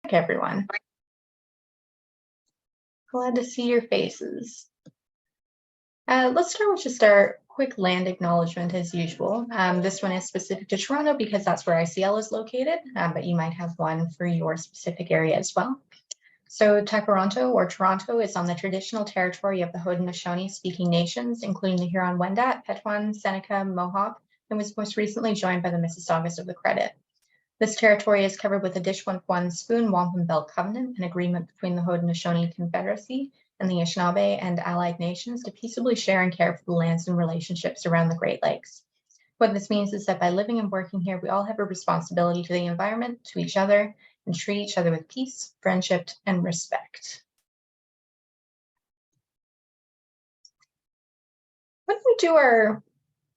Everyone. Glad to see your faces. Let's start with just our quick land acknowledgement as usual. This one is specific to Toronto because that's where ICL is located, but you might have one for your specific area as well. So Takaronto or Toronto is on the traditional territory of the Haudenosaunee speaking nations, including the Huron-Wendat, Petwan, Seneca, Mohawk, and was most recently joined by the Mississaugas of the Credit. This territory is covered with the Dishwantwan Spoon Wampum Belt Covenant, an agreement between the Haudenosaunee Confederacy and the Anishinaabe and allied nations to peaceably share and care for the lands and relationships around the Great Lakes. What this means is that by living and working here, we all have a responsibility to the environment, to each other, and treat each other with peace, friendship, and respect. When we do our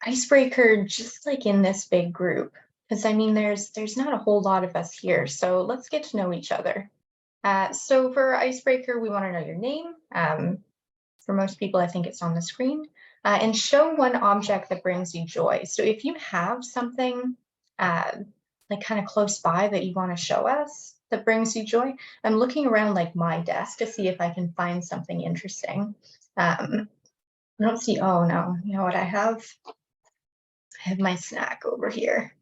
icebreaker just like in this big group, because I mean, there's not a whole lot of us here, so let's get to know each other. So for icebreaker, we want to know your name. For most people, I think it's on the screen. And show one object that brings you joy. So if you have something like kind of close by that you want to show us that brings you joy, I'm looking around like my desk to see if I can find something interesting. I don't see, oh no, you know what I have? I have my snack over here.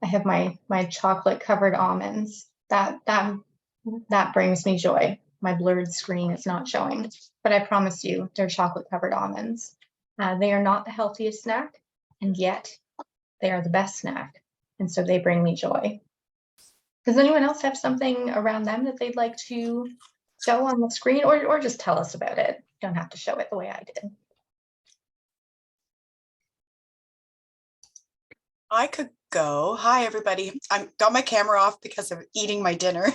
I have my chocolate covered almonds. That brings me joy. My blurred screen is not showing, but I promise you they're chocolate covered almonds. They are not the healthiest snack, and yet they are the best snack. And so they bring me joy. Does anyone else have something around them that they'd like to show on the screen, or just tell us about it? You don't have to show it the way I did. I could go. Hi, everybody. I got my camera off because of eating my dinner.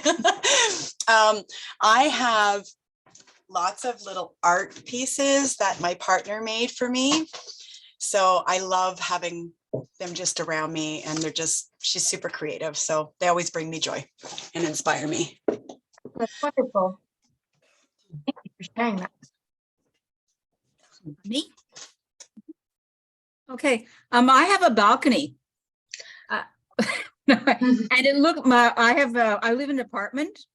I have lots of little art pieces that my partner made for me. So I love having them just around me, and she's super creative. So they always bring me joy and inspire me. That's wonderful. Thank you for sharing that. Me? Okay. I have a balcony. And I live in an apartment,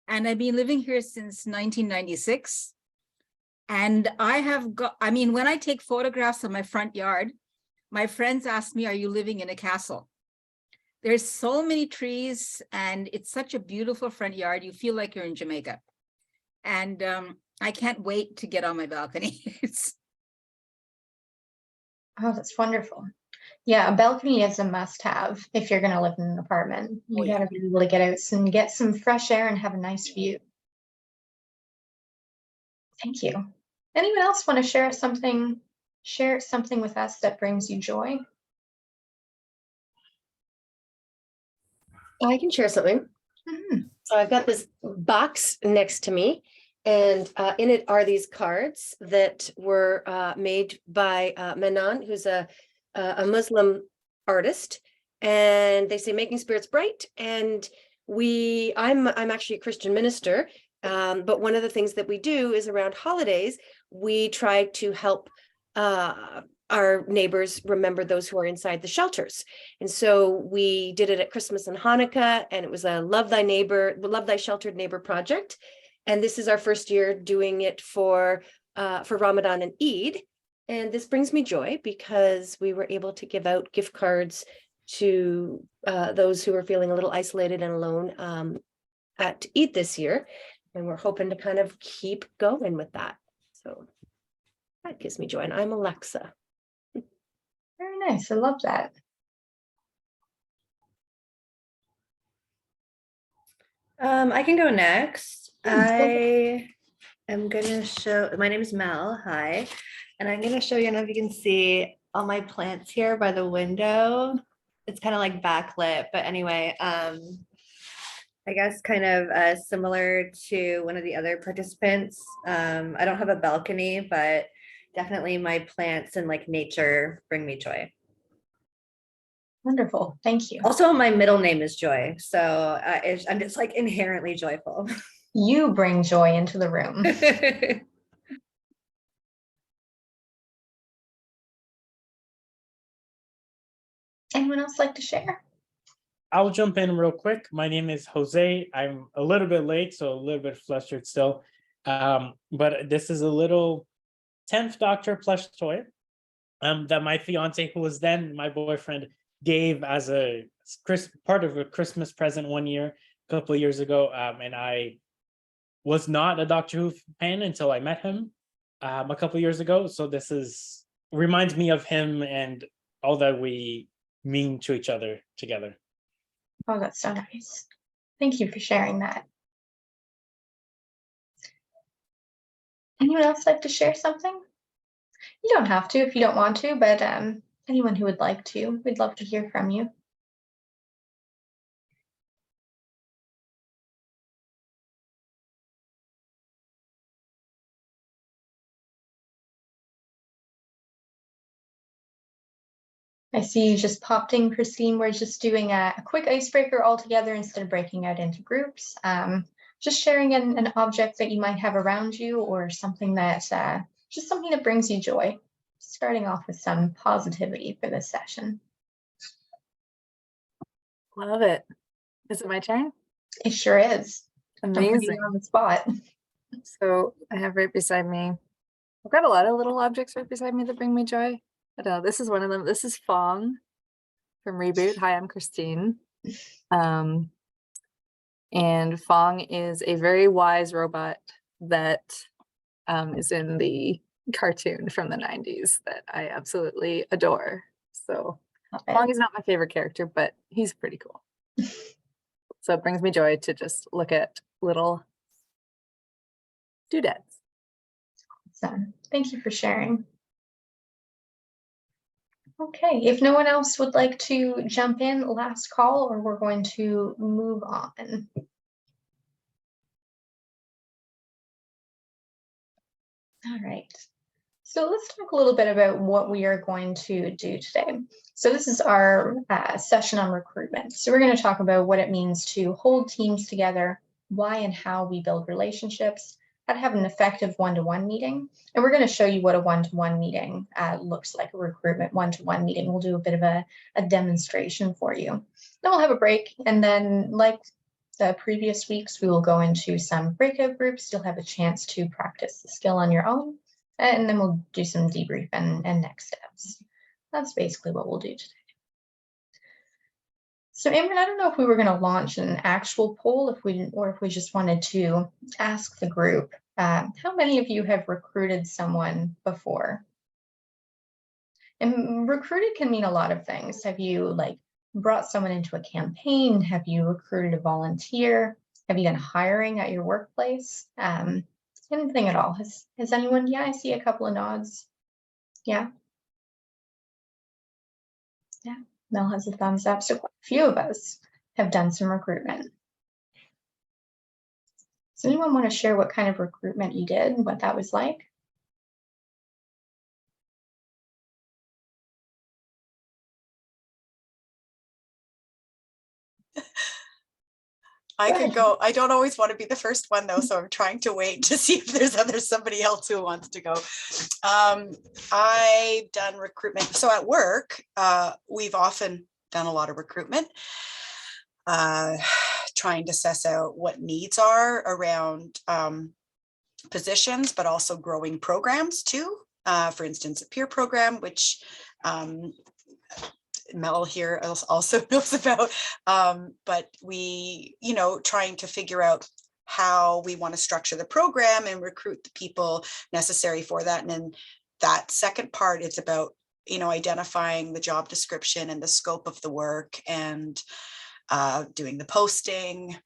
and I've been living here since 1996. And when I take photographs of my front yard, my friends ask me, are you living in a castle? There's so many trees, and it's such a beautiful front yard. You feel like you're in Jamaica. And I can't wait to get on my balcony. Oh, that's wonderful. Yeah, a balcony is a must-have if you're going to live in an apartment. You got to be able to get out and get some fresh air and have a nice view. Thank you. Anyone else want to share something with us that brings you joy? I can share something. Mm-hmm. So I've got this box next to me, and in it are these cards that were made by Menon, who's a Muslim artist, and they say making spirits bright. And I'm actually a Christian minister, but one of the things that we do is around holidays, we try to help our neighbors remember those who are inside the shelters. And so we did it at Christmas and Hanukkah, and it was a Love Thy Sheltered Neighbor project. And this is our first year doing it for Ramadan and Eid. And this brings me joy because we were able to give out gift cards to those who are feeling a little isolated and alone at Eid this year. And we're hoping to kind of keep going with that. So that gives me joy. And I'm Alexa. Very nice. I love that. I can go next. I am going to show, my name is Mel. Hi. And I'm going to show you, I don't know if you can see all my plants here by the window. It's kind of like backlit, but anyway, I guess kind of similar to one of the other participants. I don't have a balcony, but definitely my plants and like nature bring me joy. Wonderful. Thank you. Also, my middle name is Joy. So I'm just like inherently joyful. You bring joy into the room. Anyone else like to share? I'll jump in real quick. My name is Jose. I'm a little bit late, so a little bit flustered still. But this is a little 10th Doctor plush toy that my fiance, who was then my boyfriend, gave as a part of a Christmas present one year, a couple of years ago. And I was not a Doctor Who fan until I met him a couple of years ago. So this reminds me of him and all that we mean to each other together. Oh, that's so nice. Thank you for sharing that. Anyone else like to share something? You don't have to if you don't want to, but anyone who would like to, we'd love to hear from you. I see you just popped in, Christine. We're just doing a quick icebreaker all together instead of breaking out into groups. Just sharing an object that you might have around you or something that, just something that brings you joy. Starting off with some positivity for this session. Love it. Is it my turn? It sure is. Don't put you Amazing. on the spot. So I have right beside me, I've got a lot of little objects right beside me that bring me joy. But this is one of them. This is Fong from Reboot. Hi, I'm Christine. And Fong is a very wise robot that is in the cartoon from the 90s that I absolutely adore. So Fong is not my favorite character, but he's pretty cool. So it brings me joy to just look at little doodads. So thank you for sharing. Okay, if no one else would like to jump in, last call, or we're going to move on. All right. So let's talk a little bit about what we are going to do today. So this is our session on recruitment. So we're going to talk about what it means to hold teams together, why and how we build relationships, how to have an effective one-to-one meeting. And we're going to show you what a one-to-one meeting looks like, a recruitment one-to-one meeting. We'll do a bit of a demonstration for you. Then we'll have a break. And then like the previous weeks, we will go into some breakout groups. You'll have a chance to practice the skill on your own. And then we'll do some debrief and next steps. That's basically what we'll do today. So Amber, I don't know if we were going to launch an actual poll or if we just wanted to ask the group, how many of you have recruited someone before? And recruited can mean a lot of things. Have you brought someone into a campaign? Have you recruited a volunteer? Have you done hiring at your workplace? Anything at all? Has anyone? Yeah, I see a couple of nods. Yeah. Yeah, Mel has a thumbs up. So quite a few of us have done some recruitment. Does anyone want to share what kind of recruitment you did and what that was like? I could go. I don't always want to be the first one though, so I'm trying to wait to see if there's somebody else who wants to go. I've done recruitment. So at work, we've often done a lot of recruitment, trying to suss out what needs are around positions, but also growing programs too. For instance, a peer program, which Mel here also knows about, but we, trying to figure out how we want to structure the program and recruit the people necessary for that. And then that second part, it's about, identifying the job description and the scope of the work and doing the posting,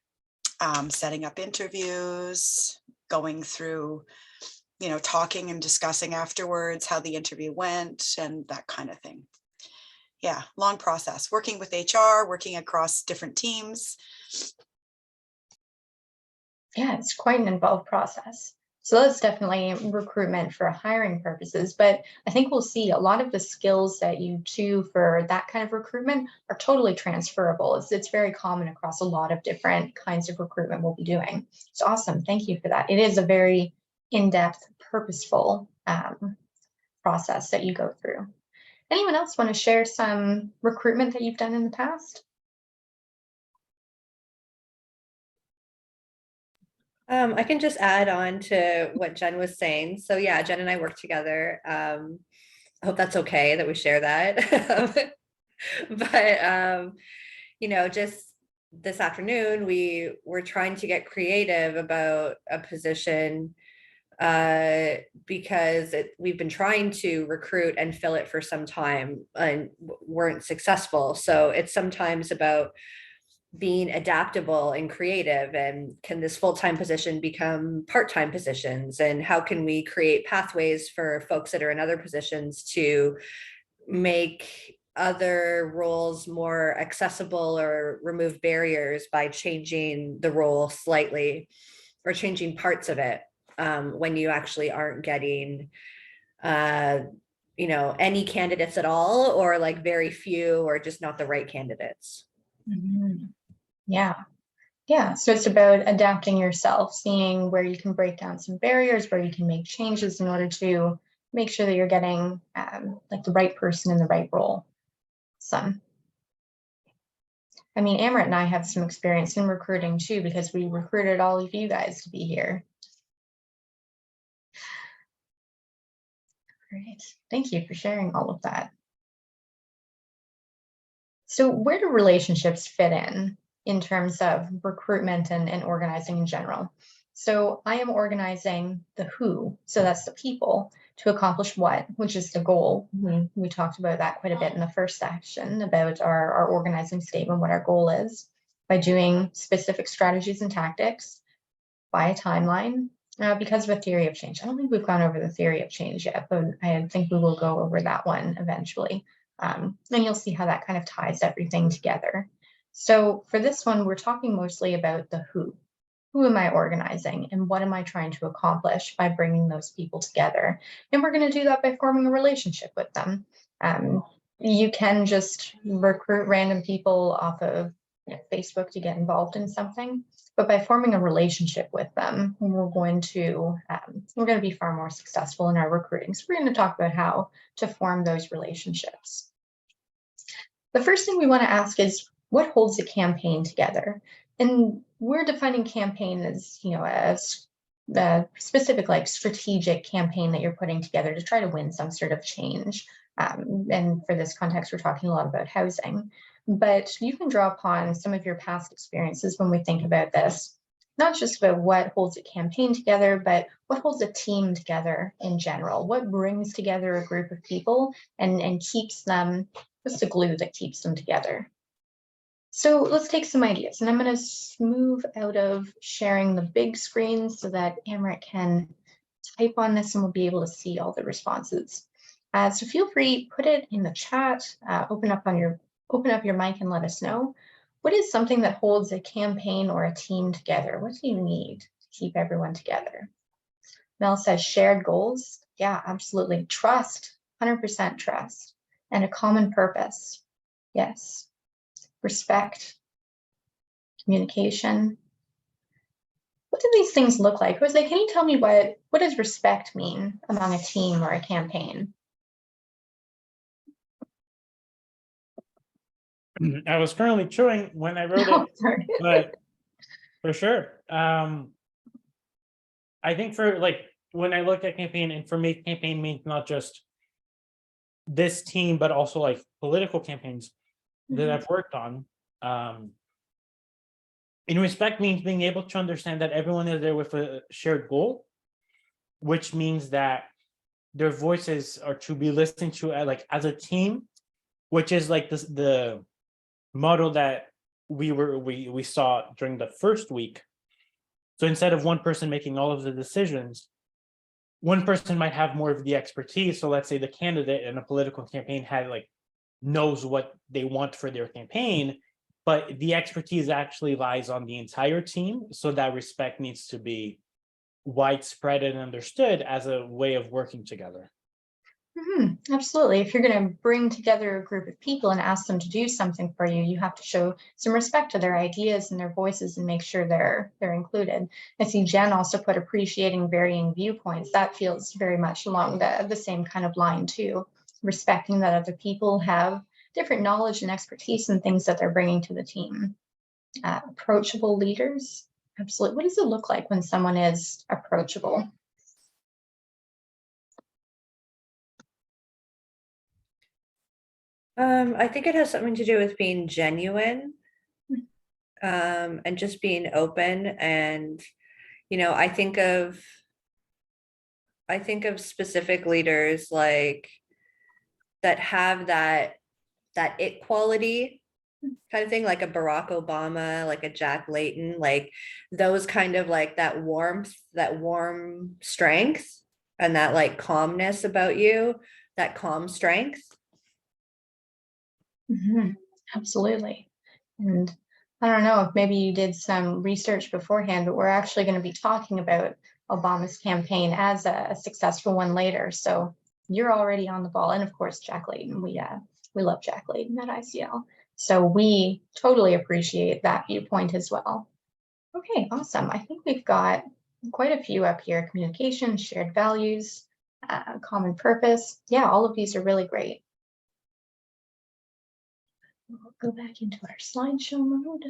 setting up interviews, going through, talking and discussing afterwards how the interview went and that kind of thing. Yeah, long process, working with HR, working across different teams. Yeah, it's quite an involved process. So that's definitely recruitment for hiring purposes, but I think we'll see a lot of the skills that you do for that kind of recruitment are totally transferable. It's very common across a lot of different kinds of recruitment we'll be doing. It's awesome. Thank you for that. It is a very in-depth, purposeful process that you go through. Anyone else want to share some recruitment that you've done in the past? I can just add on to what Jen was saying. So yeah, Jen and I work together. I hope that's okay that we share that. But just this afternoon, we were trying to get creative about a position because we've been trying to recruit and fill it for some time and weren't successful. So it's sometimes about being adaptable and creative, and can this full-time position become part-time positions, and how can we create pathways for folks that are in other positions to make other roles more accessible or remove barriers by changing the role slightly or changing parts of it, when you actually aren't getting any candidates at all, or like very few, or just not the right candidates. Mhm. Yeah. Yeah. So it's about adapting yourself, seeing where you can break down some barriers, where you can make changes in order to make sure that you're getting like the right person in the right role. Some. I mean, Amrit and I have some experience in recruiting too, because we recruited all of you guys to be here. Great. Thank you for sharing all of that. So where do relationships fit in terms of recruitment and organizing in general? So I am organizing the who, so that's the people, to accomplish what, which is the goal. We talked about that quite a bit in the first section about our organizing statement, what our goal is, by doing specific strategies and tactics, by a timeline, because of a theory of change. I don't think we've gone over the theory of change yet, but I think we will go over that one eventually. And you'll see how that kind of ties everything together. So for this one, we're talking mostly about the who. Who am I organizing and what am I trying to accomplish by bringing those people together? And we're going to do that by forming a relationship with them. You can just recruit random people off of Facebook to get involved in something, but by forming a relationship with them, we're going to be far more successful in our recruiting. So we're going to talk about how to form those relationships. The first thing we want to ask is, what holds a campaign together? And we're defining campaign as, as the specific, like, strategic campaign that you're putting together to try to win some sort of change. And for this context, we're talking a lot about housing. But you can draw upon some of your past experiences when we think about this, not just about what holds a campaign together, but what holds a team together in general. What brings together a group of people and keeps them, what's the glue that keeps them together? So let's take some ideas, and I'm going to move out of sharing the big screen so that Amrit can type on this and we'll be able to see all the responses. So feel free, put it in the chat, open up your mic and let us know. What is something that holds a campaign or a team together? What do you need to keep everyone together? Mel says shared goals. Yeah, absolutely. Trust, 100% trust, and a common purpose. Yes. Respect, communication. What do these things look like? Jose, can you tell me what does respect mean among a team or a campaign? I was currently chewing when I wrote it, but for sure. I think for when I look at campaign, and for me, campaign means not just this team, but also like political campaigns that I've worked on. In respect means being able to understand that everyone is there with a shared goal, which means that their voices are to be listened to as a team, which is like the model that we saw during the first week. So instead of one person making all of the decisions, one person might have more of the expertise. So let's say the candidate in a political campaign knows what they want for their campaign, but the expertise actually lies on the entire team. So that respect needs to be widespread and understood as a way of working together. Absolutely. If you're going to bring together a group of people and ask them to do something for you, you have to show some respect to their ideas and their voices and make sure they're included. I see Jen also put appreciating varying viewpoints. That feels very much along the same kind of line too. Respecting that other people have different knowledge and expertise and things that they're bringing to the team. Approachable leaders. Absolutely. What does it look like when someone is approachable? I think it has something to do with being genuine, and just being open. And, I think of specific leaders like that have that it quality kind of thing, like a Barack Obama, like a Jack Layton, like those kind of like that warmth, that warm strength, and that like calmness about you, that calm strength. Absolutely. And I don't know if maybe you did some research beforehand, but we're actually going to be talking about Obama's campaign as a successful one later. So you're already on the ball. And of course, Jack Layton, we love Jack Layton at ICL. So we totally appreciate that viewpoint as well. Okay, awesome. I think we've got quite a few up here: communication, shared values, common purpose. Yeah, all of these are really great. We'll go back into our slideshow mode.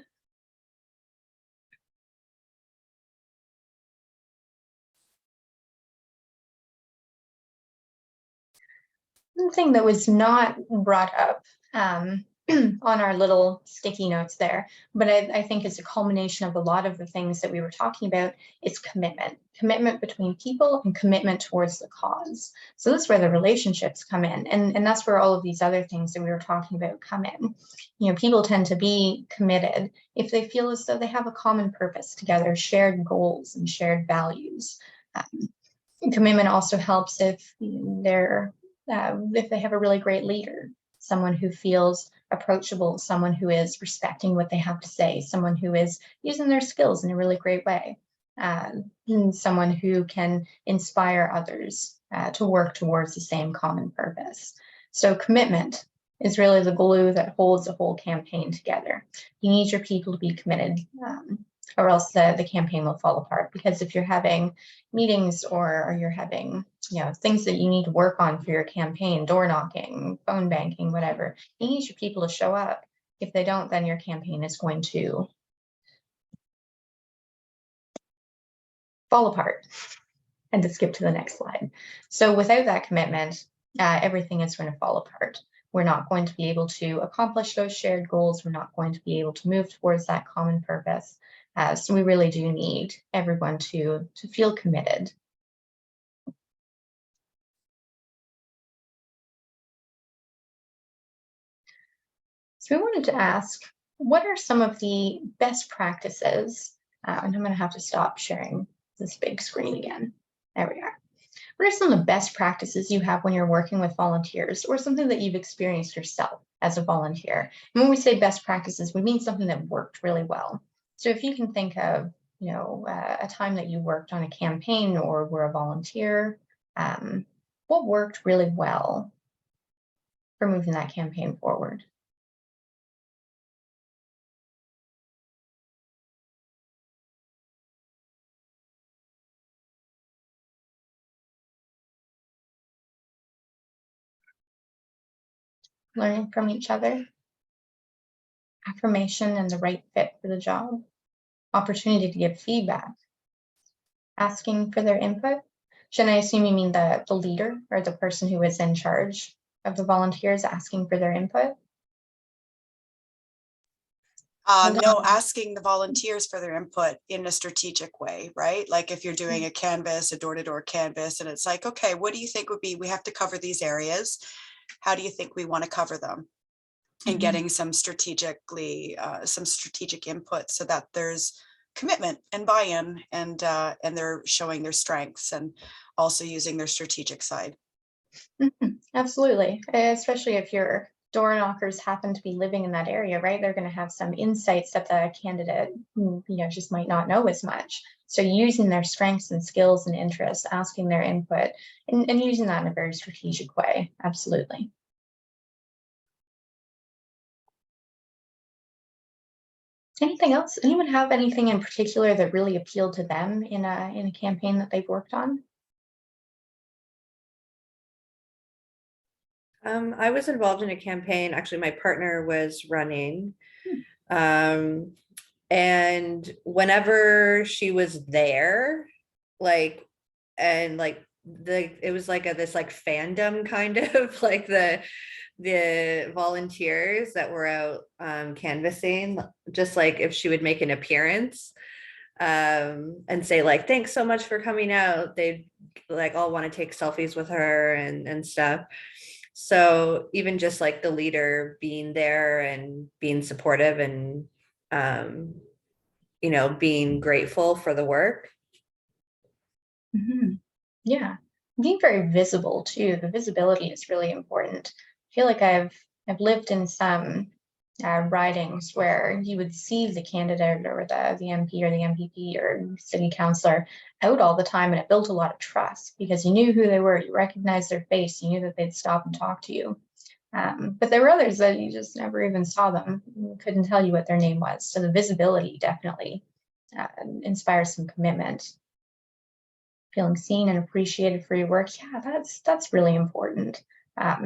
One thing that was not brought up on our little sticky notes there, but I think is a culmination of a lot of the things that we were talking about, is commitment between people and commitment towards the cause. So that's where the relationships come in, and that's where all of these other things that we were talking about come in. People tend to be committed if they feel as though they have a common purpose together, shared goals and shared values. Commitment also helps if if they have a really great leader, someone who feels approachable, someone who is respecting what they have to say, someone who is using their skills in a really great way, and someone who can inspire others to work towards the same common purpose. So commitment is really the glue that holds the whole campaign together. You need your people to be committed, or else the campaign will fall apart. Because if you're having meetings or you're having things that you need to work on for your campaign, door knocking, phone banking, whatever, you need your people to show up. If they don't, then your campaign is going to fall apart. And to skip to the next slide. So without that commitment, everything is going to fall apart. We're not going to be able to accomplish those shared goals. We're not going to be able to move towards that common purpose. So we really do need everyone to feel committed. So we wanted to ask, what are some of the best practices? And I'm going to have to stop sharing this big screen again. There we are. What are some of the best practices you have when you're working with volunteers, or something that you've experienced yourself as a volunteer? And when we say best practices, we mean something that worked really well. So if you can think of, a time that you worked on a campaign or were a volunteer, what worked really well for moving that campaign forward? Learning from each other, affirmation and the right fit for the job, opportunity to give feedback, asking for their input. Should I assume you mean the leader or the person who is in charge of the volunteers asking for their input? No, asking the volunteers for their input in a strategic way, right? Like if you're doing a canvas, a door-to-door canvas, and it's like, okay, what do you think would be, we have to cover these areas. How do you think we want to cover them? And getting some strategic input so that there's commitment and buy-in, and they're showing their strengths and also using their strategic side. Absolutely, especially if your door knockers happen to be living in that area, right? They're going to have some insights that the candidate, just might not know as much. So using their strengths and skills and interests, asking their input, and using that in a very strategic way. Absolutely. Anything else? Anyone have anything in particular that really appealed to them in a campaign that they've worked on? I was involved in a campaign. Actually, my partner was running. And And whenever she was there, like, and like it was like this like fandom kind of like the volunteers that were out canvassing, just like if she would make an appearance and say like, thanks so much for coming out, they'd like all want to take selfies with her and stuff. So even just like the leader being there and being supportive and being grateful for the work. Yeah, being very visible too. The visibility is really important. I feel like I've lived in some ridings where you would see the candidate or the MP or the MPP or city councillor out all the time, and it built a lot of trust because you knew who they were, you recognized their face, you knew that they'd stop and talk to you. But there were others that you just never even saw them, couldn't tell you what their name was. So the visibility definitely inspires some commitment. Feeling seen and appreciated for your work, yeah, that's really important,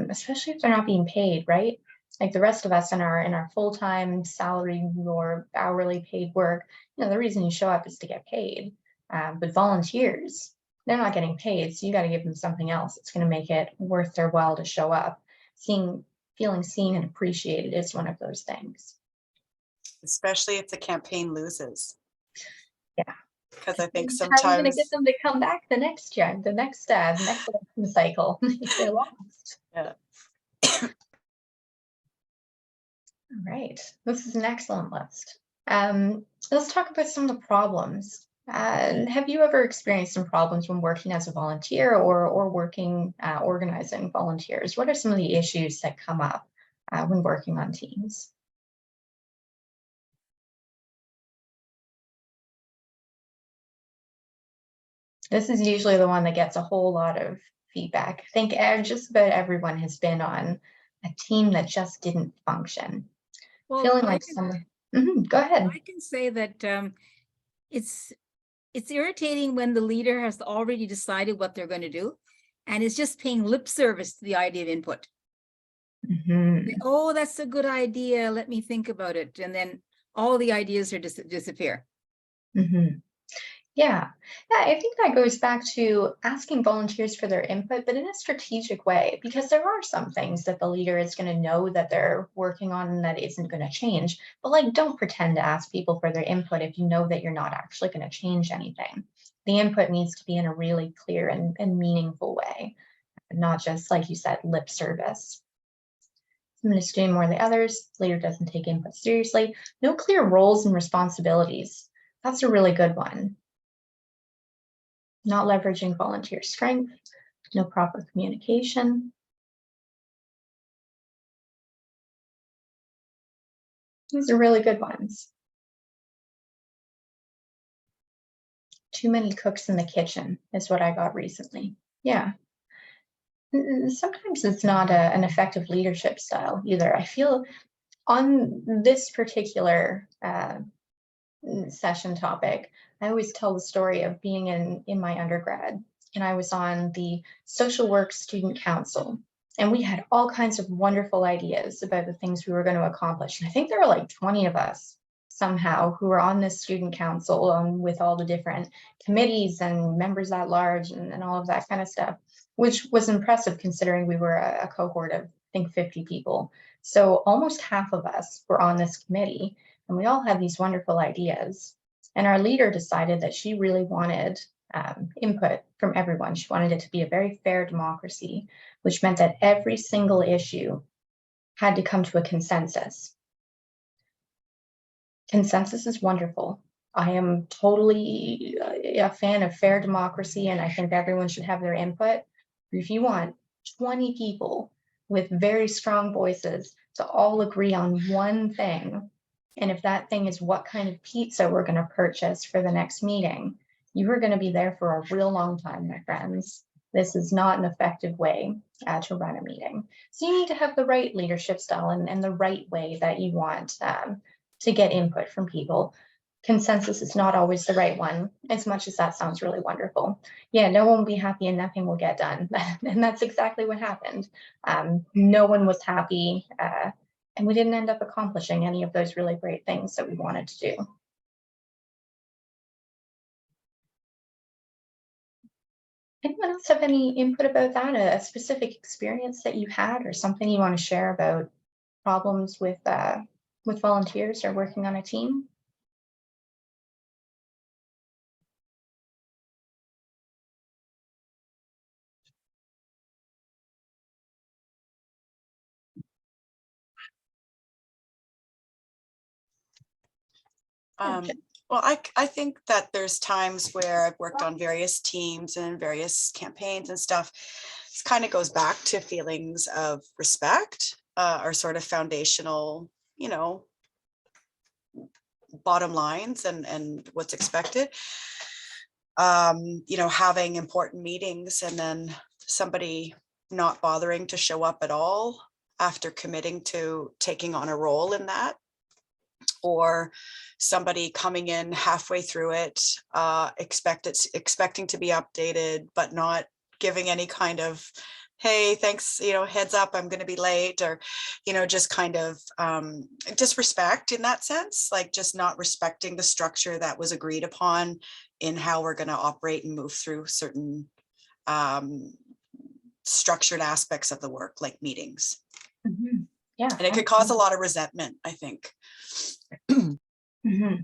especially if they're not being paid, right? Like the rest of us in our full-time salary or hourly paid work, the reason you show up is to get paid. But volunteers, they're not getting paid, so you got to give them something else that's going to make it worth their while to show up. Feeling seen and appreciated is one of those things. Especially if the campaign loses. Yeah. Because I think How are we going to sometimes get them to come back the next year, the next election cycle if they lost? Yeah. All right, this is an excellent list. Let's talk about some of the problems. Have you ever experienced some problems when working as a volunteer or working organizing volunteers? What are some of the issues that come up when working on teams? This is usually the one that gets a whole lot of feedback. I think just about everyone has been on a team that just didn't function. Well, Feeling like someone. Go ahead. I can say that it's irritating when the leader has already decided what they're going to do, and it's just paying lip service to the idea of input. Oh, that's a good idea. Let me think about it, and then all the ideas are disappear. Yeah, I think that goes back to asking volunteers for their input, but in a strategic way, because there are some things that the leader is going to know that they're working on and that isn't going to change. But like, don't pretend to ask people for their input if you know that you're not actually going to change anything. The input needs to be in a really clear and meaningful way, not just, like you said, lip service. Someone is doing more than the others. The leader doesn't take input seriously. No clear roles and responsibilities. That's a really good one. Not leveraging volunteer strength, no proper communication. These are really good ones. Too many cooks in the kitchen is what I got recently. Yeah. Sometimes it's not an effective leadership style either. I feel on this particular session topic, I always tell the story of being in my undergrad, and I was on the social work student council, and we had all kinds of wonderful ideas about the things we were going to accomplish. And I think there were like 20 of us somehow who were on this student council with all the different committees and members at large and all of that kind of stuff, which was impressive considering we were a cohort of, I think, 50 people. So almost half of us were on this committee, and we all had these wonderful ideas. And our leader decided that she really wanted input from everyone. She wanted it to be a very fair democracy, which meant that every single issue had to come to a consensus. Consensus is wonderful. I am totally a fan of fair democracy, and I think everyone should have their input. If you want 20 people with very strong voices to all agree on one thing, and if that thing is what kind of pizza we're going to purchase for the next meeting, you are going to be there for a real long time, my friends. This is not an effective way to run a meeting. So you need to have the right leadership style and the right way that you want to get input from people. Consensus is not always the right one, as much as that sounds really wonderful. Yeah, no one will be happy and nothing will get done. And that's exactly what happened. No one was happy, and we didn't end up accomplishing any of those really great things that we wanted to do. Anyone else have any input about that? A specific experience that you had or something you want to share about problems with volunteers or working on a team? Um, well, I think that there's times where I've worked on various teams and various campaigns and stuff. This kind of goes back to feelings of respect, are sort of foundational, you know, bottom lines and what's expected. You know, having important meetings and then somebody not bothering to show up at all after committing to taking on a role in that, or somebody coming in halfway through it, expecting to be updated, but not giving any kind of, hey, thanks, you know, heads up, I'm going to be late, or, you know, just kind of disrespect in that sense, like just not respecting the structure that was agreed upon in how we're going to operate and move through certain structured aspects of the work, like meetings. Mm-hmm. Yeah. And it could cause a lot of resentment, I think. Mm-hmm.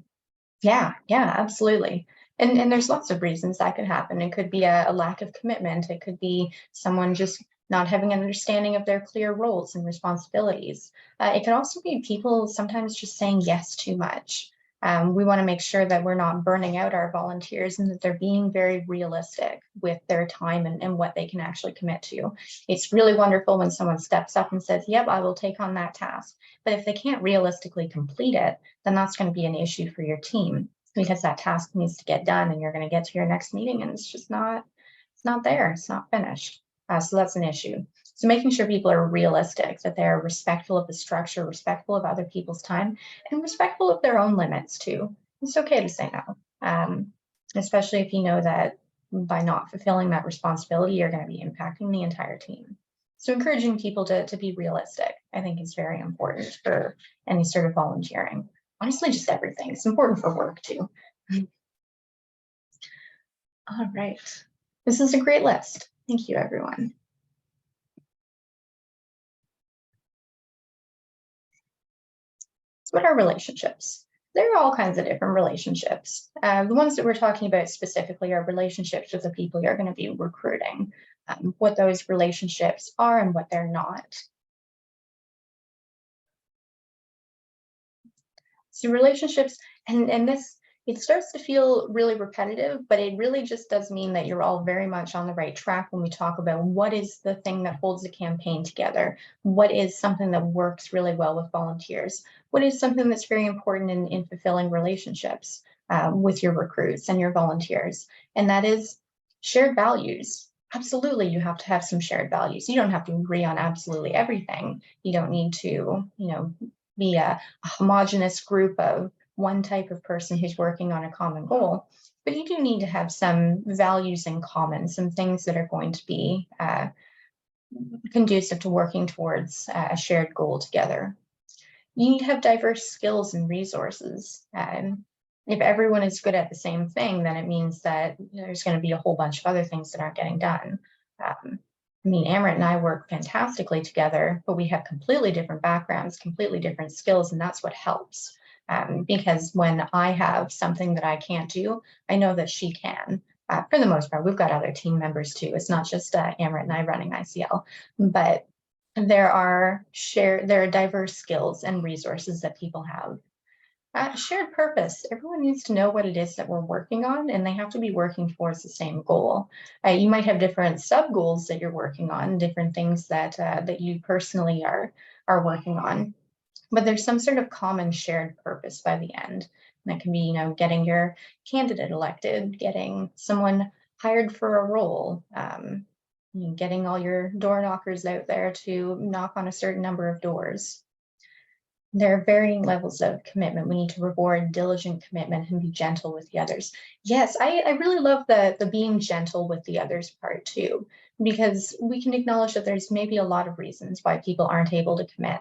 Yeah, absolutely. And there's lots of reasons that could happen. It could be a lack of commitment. It could be someone just not having an understanding of their clear roles and responsibilities. It can also be people sometimes just saying yes too much. We want to make sure that we're not burning out our volunteers and that they're being very realistic with their time and what they can actually commit to. It's really wonderful when someone steps up and says, yep, I will take on that task. But if they can't realistically complete it, then that's going to be an issue for your team because that task needs to get done and you're going to get to your next meeting and it's just not, it's not there, it's not finished. So that's an issue. So making sure people are realistic, that they're respectful of the structure, respectful of other people's time, and respectful of their own limits too. It's okay to say no, especially if you know that by not fulfilling that responsibility, you're going to be impacting the entire team. So encouraging people to be realistic, I think, is very important for any sort of volunteering. Honestly, just everything. It's important for work too. All right. This is a great list. Thank you, everyone. So what are relationships? There are all kinds of different relationships. The ones that we're talking about specifically are relationships with the people you're going to be recruiting, what those relationships are and what they're not. So relationships, and this, it starts to feel really repetitive, but it really just does mean that you're all very much on the right track when we talk about what is the thing that holds the campaign together, what is something that works really well with volunteers, what is something that's very important in fulfilling relationships with your recruits and your volunteers, and that is shared values. Absolutely, you have to have some shared values. You don't have to agree on absolutely everything. You don't need to, be a homogenous group of one type of person who's working on a common goal, but you do need to have some values in common, some things that are going to be conducive to working towards a shared goal together. You need to have diverse skills and resources. If everyone is good at the same thing, then it means that there's going to be a whole bunch of other things that aren't getting done. I mean, Amrit and I work fantastically together, but we have completely different backgrounds, completely different skills, and that's what helps. Because when I have something that I can't do, I know that she can. For the most part, we've got other team members too. It's not just Amrit and I running ICL, but there are diverse skills and resources that people have. Shared purpose. Everyone needs to know what it is that we're working on, and they have to be working towards the same goal. You might have different sub goals that you're working on, different things that that you personally are working on, but there's some sort of common shared purpose by the end. And that can be, getting your candidate elected, getting someone hired for a role, getting all your door knockers out there to knock on a certain number of doors. There are varying levels of commitment. We need to reward diligent commitment and be gentle with the others. Yes, I really love the being gentle with the others part too, because we can acknowledge that there's maybe a lot of reasons why people aren't able to commit.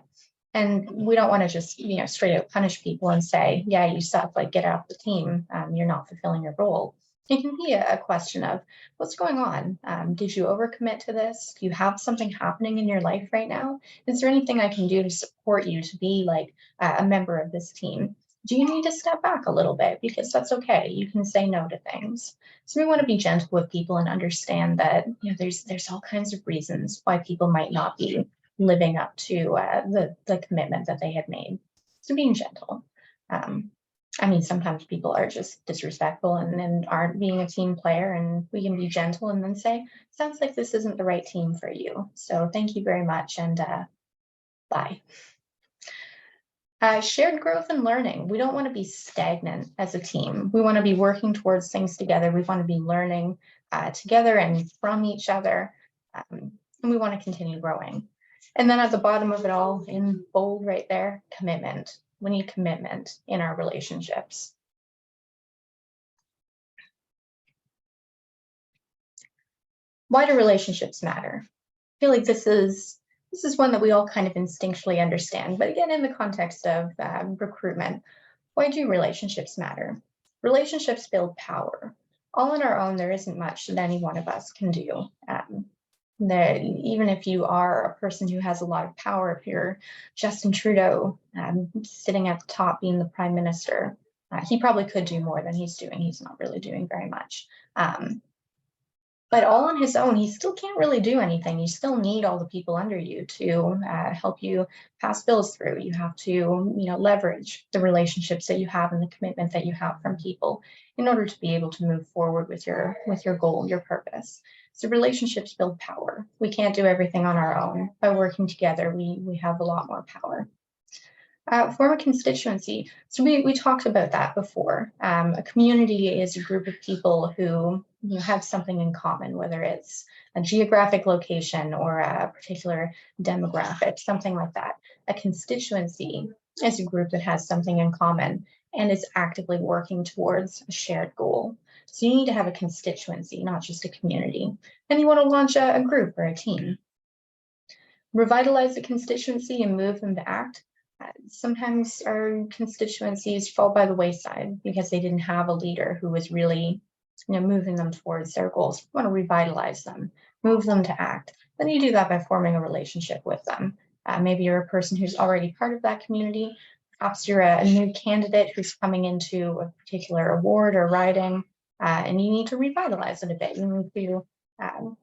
And we don't want to just, straight out punish people and say, yeah, you suck, like get off the team. You're not fulfilling your role. It can be a question of what's going on. Did you overcommit to this? Do you have something happening in your life right now? Is there anything I can do to support you to be like a member of this team? Do you need to step back a little bit? Because that's okay. You can say no to things. So we want to be gentle with people and understand that there's all kinds of reasons why people might not be living up to the commitment that they had made. So being gentle. I mean, sometimes people are just disrespectful and aren't being a team player, and we can be gentle and then say, sounds like this isn't the right team for you. So thank you very much, and bye. Shared growth and learning. We don't want to be stagnant as a team. We want to be working towards things together. We want to be learning together and from each other, and we want to continue growing. And then at the bottom of it all, in bold right there, commitment. We need commitment in our relationships. Why do relationships matter? I feel like this is one that we all kind of instinctually understand, but again, in the context of recruitment, why do relationships matter? Relationships build power. All on our own, there isn't much that any one of us can do. Even if you are a person who has a lot of power, if you're Justin Trudeau sitting at the top being the prime minister, he probably could do more than he's doing. He's not really doing very much. But all on his own, he still can't really do anything. You still need all the people under you to help you pass bills through. You have to, leverage the relationships that you have and the commitment that you have from people in order to be able to move forward with your goal, your purpose. So relationships build power. We can't do everything on our own. By working together, we have a lot more power. Form a constituency. So we talked about that before. A community is a group of people who have something in common, whether it's a geographic location or a particular demographic, something like that. A constituency is a group that has something in common and is actively working towards a shared goal. So you need to have a constituency, not just a community. And you want to launch a group or a team. Revitalize the constituency and move them to act. Sometimes our constituencies fall by the wayside because they didn't have a leader who was really moving them towards their goals. We want to revitalize them, move them to act. Then you do that by forming a relationship with them. Maybe you're a person who's already part of that community. Perhaps you're a new candidate who's coming into a particular award or riding, and you need to revitalize it a bit. You need to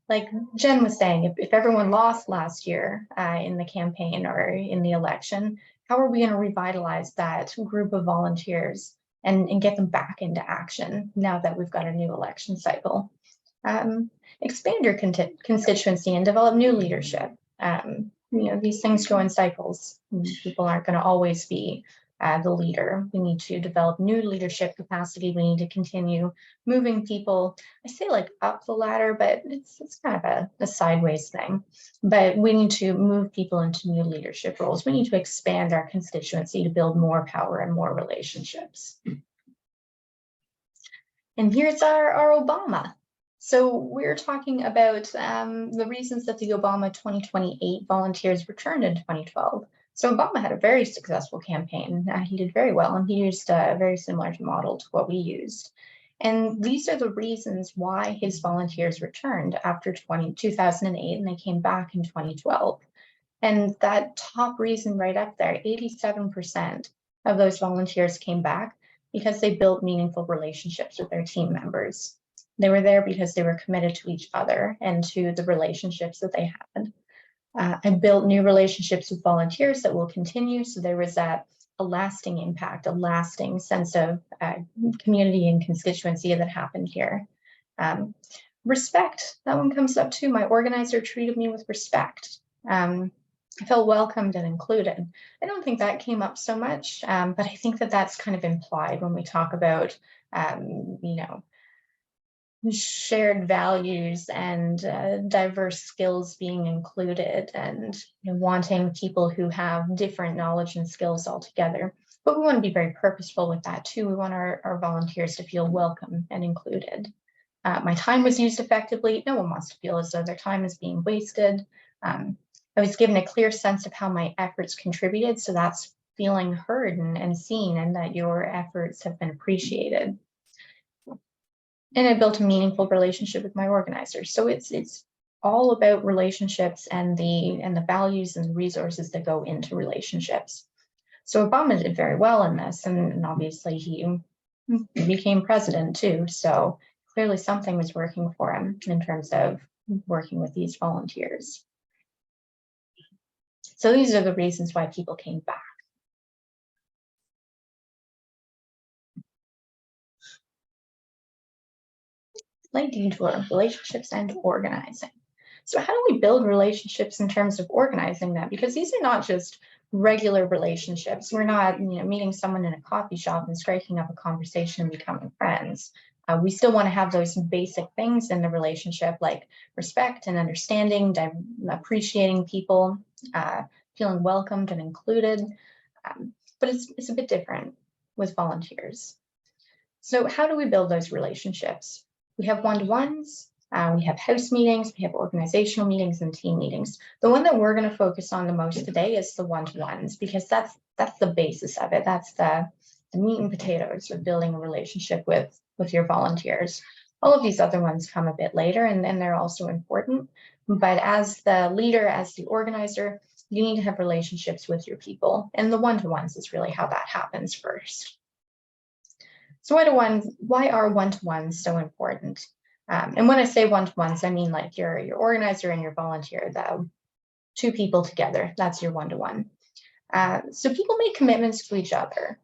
like Jen was saying, if everyone lost last year in the campaign or in the election, how are we going to revitalize that group of volunteers and get them back into action now that we've got a new election cycle? Expand your constituency and develop new leadership. These things go in cycles. People aren't going to always be the leader. We need to develop new leadership capacity. We need to continue moving people, I say like up the ladder, but it's kind of a sideways thing. But we need to move people into new leadership roles. We need to expand our constituency to build more power and more relationships. And here's our Obama. So we're talking about the reasons that the Obama 2028 volunteers returned in 2012. So Obama had a very successful campaign. He did very well, and he used a very similar model to what we used. And these are the reasons why his volunteers returned after 2008, and they came back in 2012. And that top reason right up there, 87% of those volunteers came back because they built meaningful relationships with their team members. They were there because they were committed to each other and to the relationships that they had. I built new relationships with volunteers that will continue. So there was a lasting impact, a lasting sense of community and constituency that happened here. Respect, that one comes up too. My organizer treated me with respect. I felt welcomed and included. I don't think that came up so much, but I think that that's kind of implied when we talk about, shared values and diverse skills being included and wanting people who have different knowledge and skills all together. But we want to be very purposeful with that too. We want our volunteers to feel welcome and included. My time was used effectively. No one wants to feel as though their time is being wasted. I was given a clear sense of how my efforts contributed. So that's feeling heard and seen, and that your efforts have been appreciated. And I built a meaningful relationship with my organizers. So it's all about relationships and the values and the resources that go into relationships. So Obama did very well in this, and obviously he became president too. So clearly something was working for him in terms of working with these volunteers. So these are the reasons why people came back. Light detour, relationships and organizing. So how do we build relationships in terms of organizing them? Because these are not just regular relationships. We're not, meeting someone in a coffee shop and striking up a conversation and becoming friends. We still want to have those basic things in the relationship, like respect and understanding, appreciating people, feeling welcomed and included. But it's a bit different with volunteers. So how do we build those relationships? We have one-to-ones, we have house meetings, we have organizational meetings and team meetings. The one that we're going to focus on the most today is the one-to-ones, because that's the basis of it. That's the meat and potatoes of building a relationship with your volunteers. All of these other ones come a bit later, and they're also important. But as the leader, as the organizer, you need to have relationships with your people. And the one-to-ones is really how that happens first. So why are one-to-ones so important? And when I say one-to-ones, I mean like your organizer and your volunteer, the two people together, that's your one-to-one. So people make commitments to each other.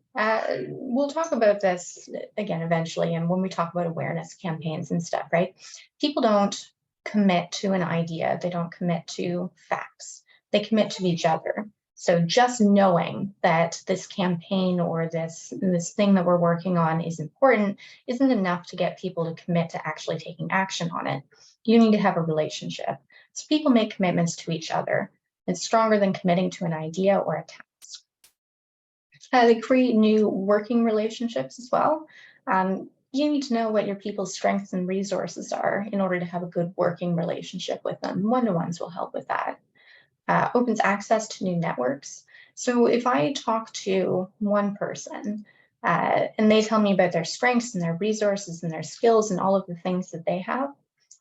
We'll talk about this again eventually, and when we talk about awareness campaigns and stuff, right? People don't commit to an idea, they don't commit to facts, they commit to each other. So just knowing that this campaign or this thing that we're working on is important isn't enough to get people to commit to actually taking action on it. You need to have a relationship. So people make commitments to each other. It's stronger than committing to an idea or a task. They create new working relationships as well. You need to know what your people's strengths and resources are in order to have a good working relationship with them. One-to-ones will help with that. Opens access to new networks. So if I talk to one person and they tell me about their strengths and their resources and their skills and all of the things that they have,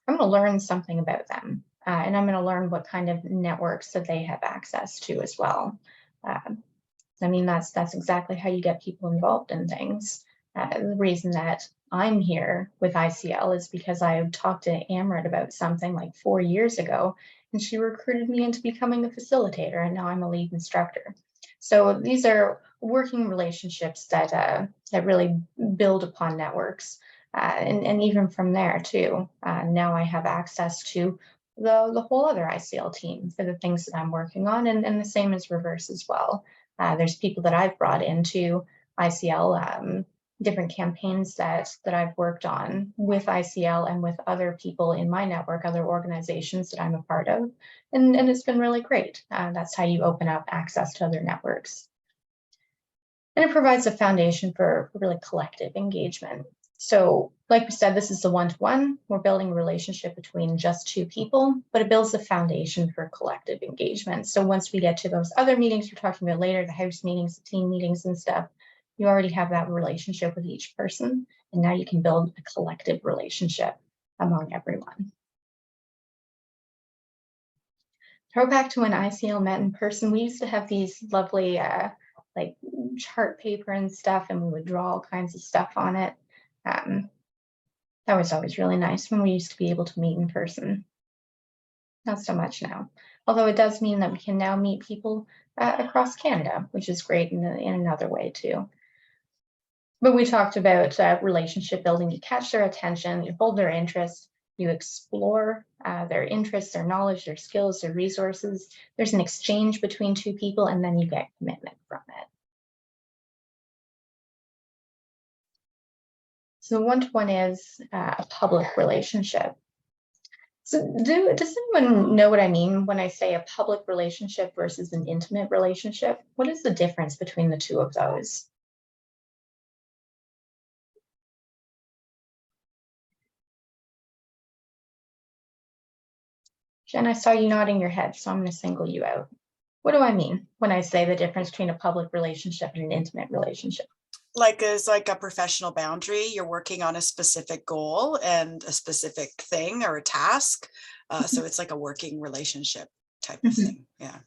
I'm going to learn something about them. And I'm going to learn what kind of networks that they have access to as well. I mean, that's exactly how you get people involved in things. The reason that I'm here with ICL is because I talked to Amrit about something like 4 years ago, and she recruited me into becoming a facilitator, and now I'm a lead instructor. So these are working relationships that really build upon networks. And even from there too, now I have access to the whole other ICL team for the things that I'm working on, and the same is reverse as well. There's people that I've brought into ICL, different campaigns that I've worked on with ICL and with other people in my network, other organizations that I'm a part of, and it's been really great. That's how you open up access to other networks. And it provides a foundation for really collective engagement. So like we said, this is the one-to-one. We're building a relationship between just two people, but it builds a foundation for collective engagement. So once we get to those other meetings we're talking about later, the house meetings, the team meetings and stuff, you already have that relationship with each person. And now you can build a collective relationship among everyone. Throw back to when ICL met in person. We used to have these lovely like chart paper and stuff, and we would draw all kinds of stuff on it. That was always really nice when we used to be able to meet in person. Not so much now, although it does mean that we can now meet people across Canada, which is great in another way too. But we talked about relationship building. You catch their attention, you hold their interest, you explore their interests, their knowledge, their skills, their resources. There's an exchange between two people, and then you get commitment from it. So the one-to-one is a public relationship. So does anyone know what I mean when I say a public relationship versus an intimate relationship? What is the difference between the two of those? Jen, I saw you nodding your head, so I'm going to single you out. What do I mean when I say the difference between a public relationship and an intimate relationship? like is like a professional boundary. You're working on a specific goal and a specific thing or a task. So it's like a working relationship type of thing. Yeah.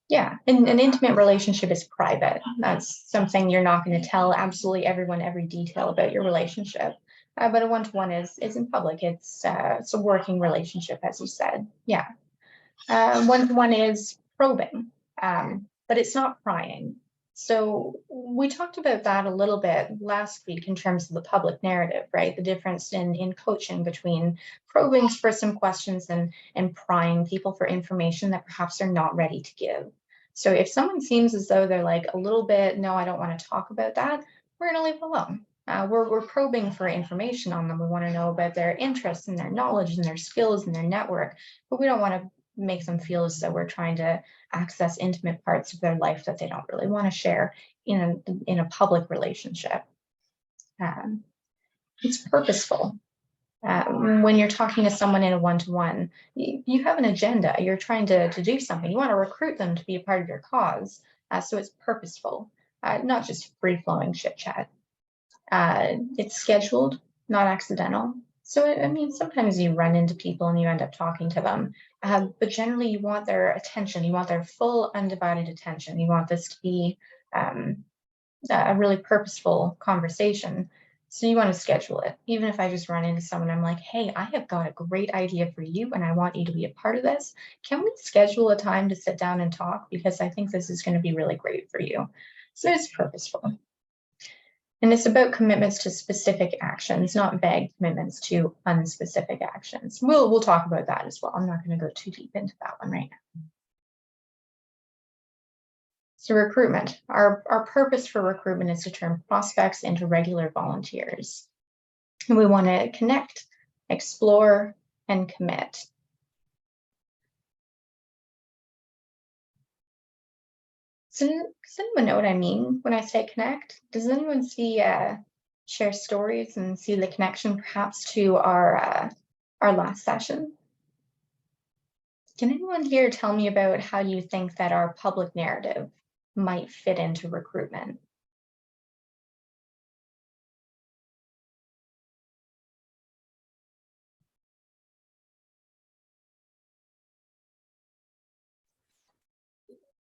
Yeah, and an intimate relationship is private. That's something you're not going to tell absolutely everyone every detail about your relationship. But a one-to-one is in public. It's a working relationship, as you said. Yeah. One-to-one is probing, but it's not prying. So we talked about that a little bit last week in terms of the public narrative, right? The difference in coaching between probing for some questions and prying people for information that perhaps they're not ready to give. So if someone seems as though they're like a little bit, no, I don't want to talk about that, we're going to leave it alone. We're probing for information on them. We want to know about their interests and their knowledge and their skills and their network, but we don't want to make them feel as though we're trying to access intimate parts of their life that they don't really want to share in a public relationship. It's purposeful. When you're talking to someone in a one-to-one, you have an agenda. You're trying to do something. You want to recruit them to be a part of your cause. So it's purposeful, not just free-flowing chit chat. It's scheduled, not accidental. So, I mean, sometimes you run into people and you end up talking to them, but generally you want their attention. You want their full undivided attention. You want this to be a really purposeful conversation. So you want to schedule it. Even if I just run into someone, I'm like, hey, I have got a great idea for you and I want you to be a part of this. Can we schedule a time to sit down and talk? Because I think this is going to be really great for you. So it's purposeful. And it's about commitments to specific actions, not vague commitments to unspecific actions. We'll talk about that as well. I'm not going to go too deep into that one right now. So recruitment, our purpose for recruitment is to turn prospects into regular volunteers. And we want to connect, explore, and commit. So does anyone know what I mean when I say connect? Does anyone see share stories and see the connection perhaps to our last session? Can anyone here tell me about how you think that our public narrative might fit into recruitment?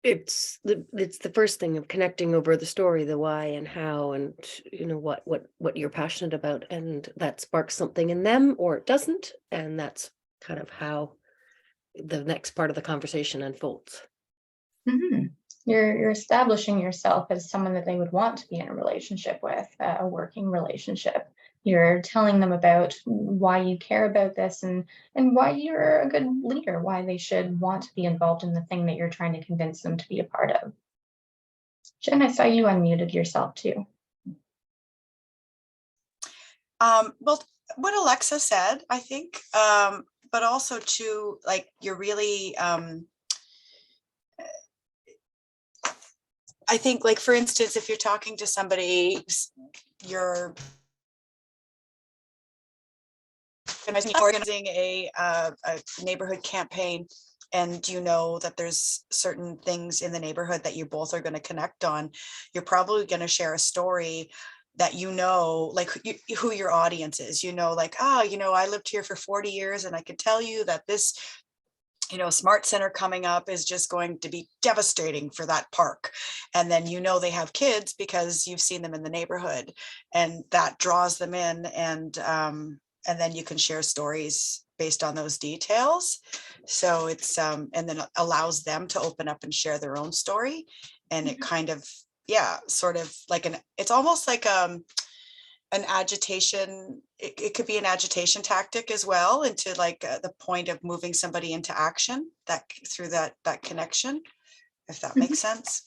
It's the first thing of connecting over the story, the why and how, and you know what you're passionate about, and that sparks something in them or it doesn't, and that's kind of how the next part of the conversation unfolds. Mm-hmm. You're establishing yourself as someone that they would want to be in a relationship with, a working relationship. You're telling them about why you care about this and why you're a good leader, why they should want to be involved in the thing that you're trying to convince them to be a part of. Jen, I saw you unmuted yourself too. Well, what Alexa said, I think, but also too, like you're really, I think, like, for instance, if you're talking to somebody, you're organizing a neighborhood campaign, and you know that there's certain things in the neighborhood that you both are going to connect on, you're probably going to share a story that you know, like who your audience is, you know, like, you know, I lived here for 40 years and I could tell you that this, you know, smart center coming up is just going to be devastating for that park. And then, you know, they have kids because you've seen them in the neighborhood and that draws them in. And then you can share stories based on those details. So it's, and then it allows them to open up and share their own story. And it kind of, yeah, sort of like it's almost like an agitation. It could be an agitation tactic as well, into like the point of moving somebody into action that through that connection, if that makes sense.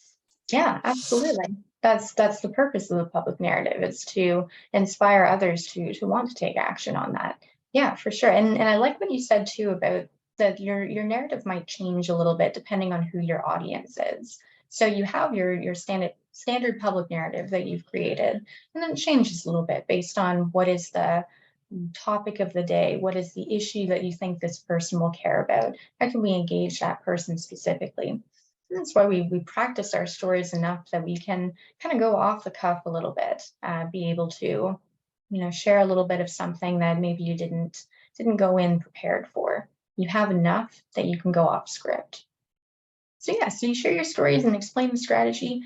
Yeah, absolutely. That's the purpose of the public narrative, is to inspire others to want to take action on that. Yeah, for sure. And I like what you said too about that your narrative might change a little bit depending on who your audience is. So you have your standard public narrative that you've created, and then it changes a little bit based on what is the topic of the day, what is the issue that you think this person will care about, how can we engage that person specifically. That's why we practice our stories enough that we can kind of go off the cuff a little bit, be able to, share a little bit of something that maybe you didn't go in prepared for. You have enough that you can go off script. So yeah, so you share your stories and explain the strategy.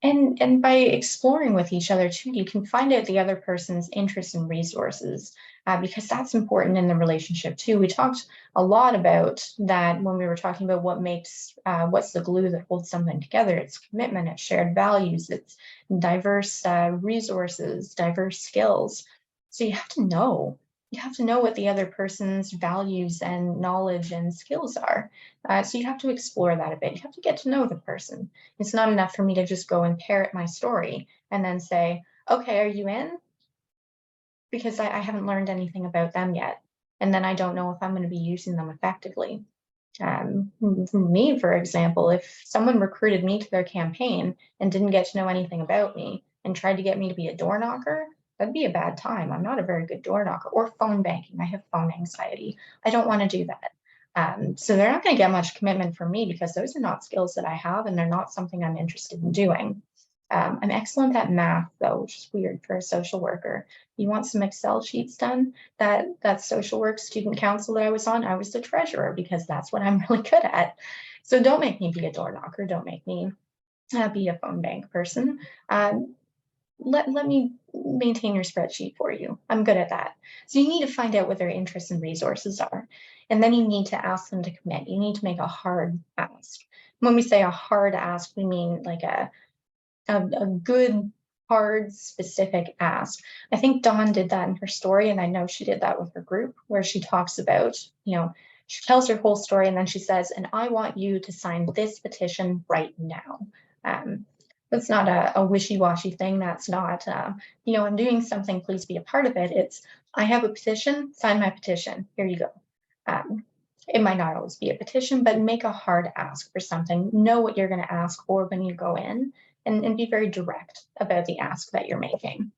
And by exploring with each other too, you can find out the other person's interests and resources, because that's important in the relationship too. We talked a lot about that when we were talking about what's the glue that holds something together. It's commitment, it's shared values, it's diverse resources, diverse skills. So you have to know. You have to know what the other person's values and knowledge and skills are. So you have to explore that a bit. You have to get to know the person. It's not enough for me to just go and parrot my story and then say, okay, are you in? Because I haven't learned anything about them yet. And then I don't know if I'm going to be using them effectively. For me, for example, if someone recruited me to their campaign and didn't get to know anything about me and tried to get me to be a door knocker, that'd be a bad time. I'm not a very good door knocker. Or phone banking. I have phone anxiety. I don't want to do that. So they're not going to get much commitment from me because those are not skills that I have and they're not something I'm interested in doing. I'm excellent at math, though, which is weird for a social worker. You want some Excel sheets done? That social work student council that I was on, I was the treasurer because that's what I'm really good at. So don't make me be a door knocker. Don't make me be a phone bank person. Let me maintain your spreadsheet for you. I'm good at that. So you need to find out what their interests and resources are. And then you need to ask them to commit. You need to make a hard ask. When we say a hard ask, we mean like a good, hard, specific ask. I think Dawn did that in her story, and I know she did that with her group, where she talks about, she tells her whole story, and then she says, and I want you to sign this petition right now. That's not a wishy-washy thing. That's not, I'm doing something, please be a part of it. It's, I have a petition, sign my petition. Here you go. It might not always be a petition, but make a hard ask for something. Know what you're going to ask for when you go in, and be very direct about the ask that you're making.